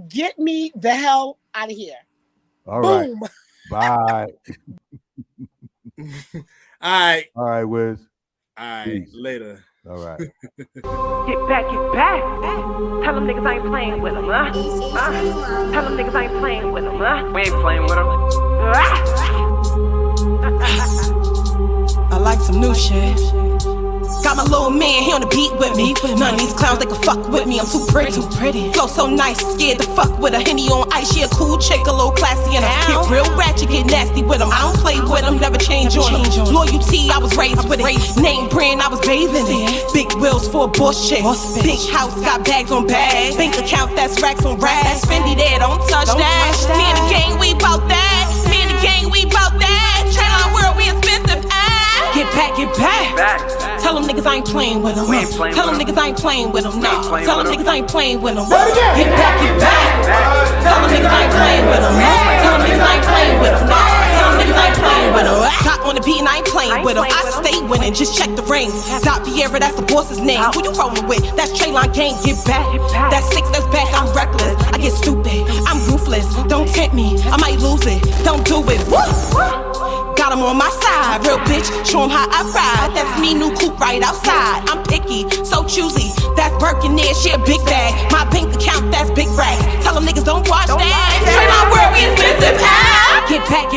Get me the hell out of here. All right. Boom. Bye. All right, Wiz. All right. Peace. Later. All right. Get back. Tell them niggas I ain't playing with them, huh? Tell them niggas I ain't playing with them, huh? We ain't playing with them. I like some new shit. Got my little man, he on the beat with me. None of these clowns, they can fuck with me. I'm too pretty. Flow so nice, scared to fuck with a Henny on ice. She a cool chick, a little classy, and I get real ratchet, get nasty with them. I don't play with them, never change on them. Loyalty, I was raised with it. Name brand, I was bathing in. Big wheels for a boss chick. Big house, got bags on bags. Bank account, that's racks on racks. Fendi there, don't touch that. Me and the gang, we bout that. Me and the gang, we bout that. Trailer world, we expensive. Get back. Tell them niggas I ain't playing with them. Tell them niggas I ain't playing with them. No. Tell them niggas I ain't playing with them. Get back. Tell them niggas I ain't playing with them. Tell them niggas I ain't playing with them. No. Tell them niggas I ain't playing with them. Got on the beat and I ain't playing with them. I stay winning, just check the rings. Dot Vieira, that's the boss's name. Who you rolling with? That's Traylon Gang, get back. That's 6, that's back, I'm reckless. I get stupid, I'm ruthless. Don't tempt me, I might lose it. Don't do it. Woo! Got him on my side, real bitch, show him how I ride. That's me, new coupe right outside. I'm picky, so choosy. That's Birkin there, she a big bag. My bank account, that's big racks. Tell them niggas don't watch that. Trade my world, we expensive. Get back.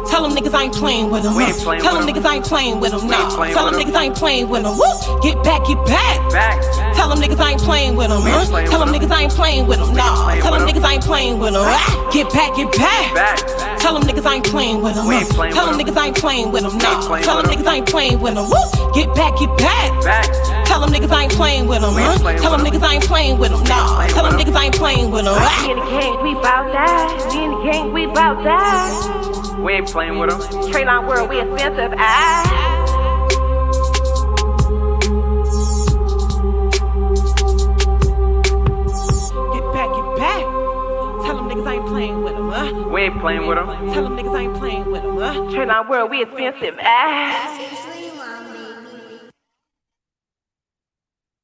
Tell them niggas I ain't playing with them. Tell them niggas I ain't playing with them. No. Tell them niggas I ain't playing with them. Get back. Tell them niggas I ain't playing with them. Tell them niggas I ain't playing with them. No. Tell them niggas I ain't playing with them. Get back. Tell them niggas I ain't playing with them. Tell them niggas I ain't playing with them. No. Tell them niggas I ain't playing with them. Get back. Tell them niggas I ain't playing with them. Tell them niggas I ain't playing with them. No. Tell them niggas I ain't playing with them. Me and the gang, we bout that. Me and the gang, we bout that. We ain't playing with them. Traylon world, we expensive. Get back. Tell them niggas I ain't playing with them, huh? We ain't playing with them. Tell them niggas I ain't playing with them, huh? Traylon world, we expensive.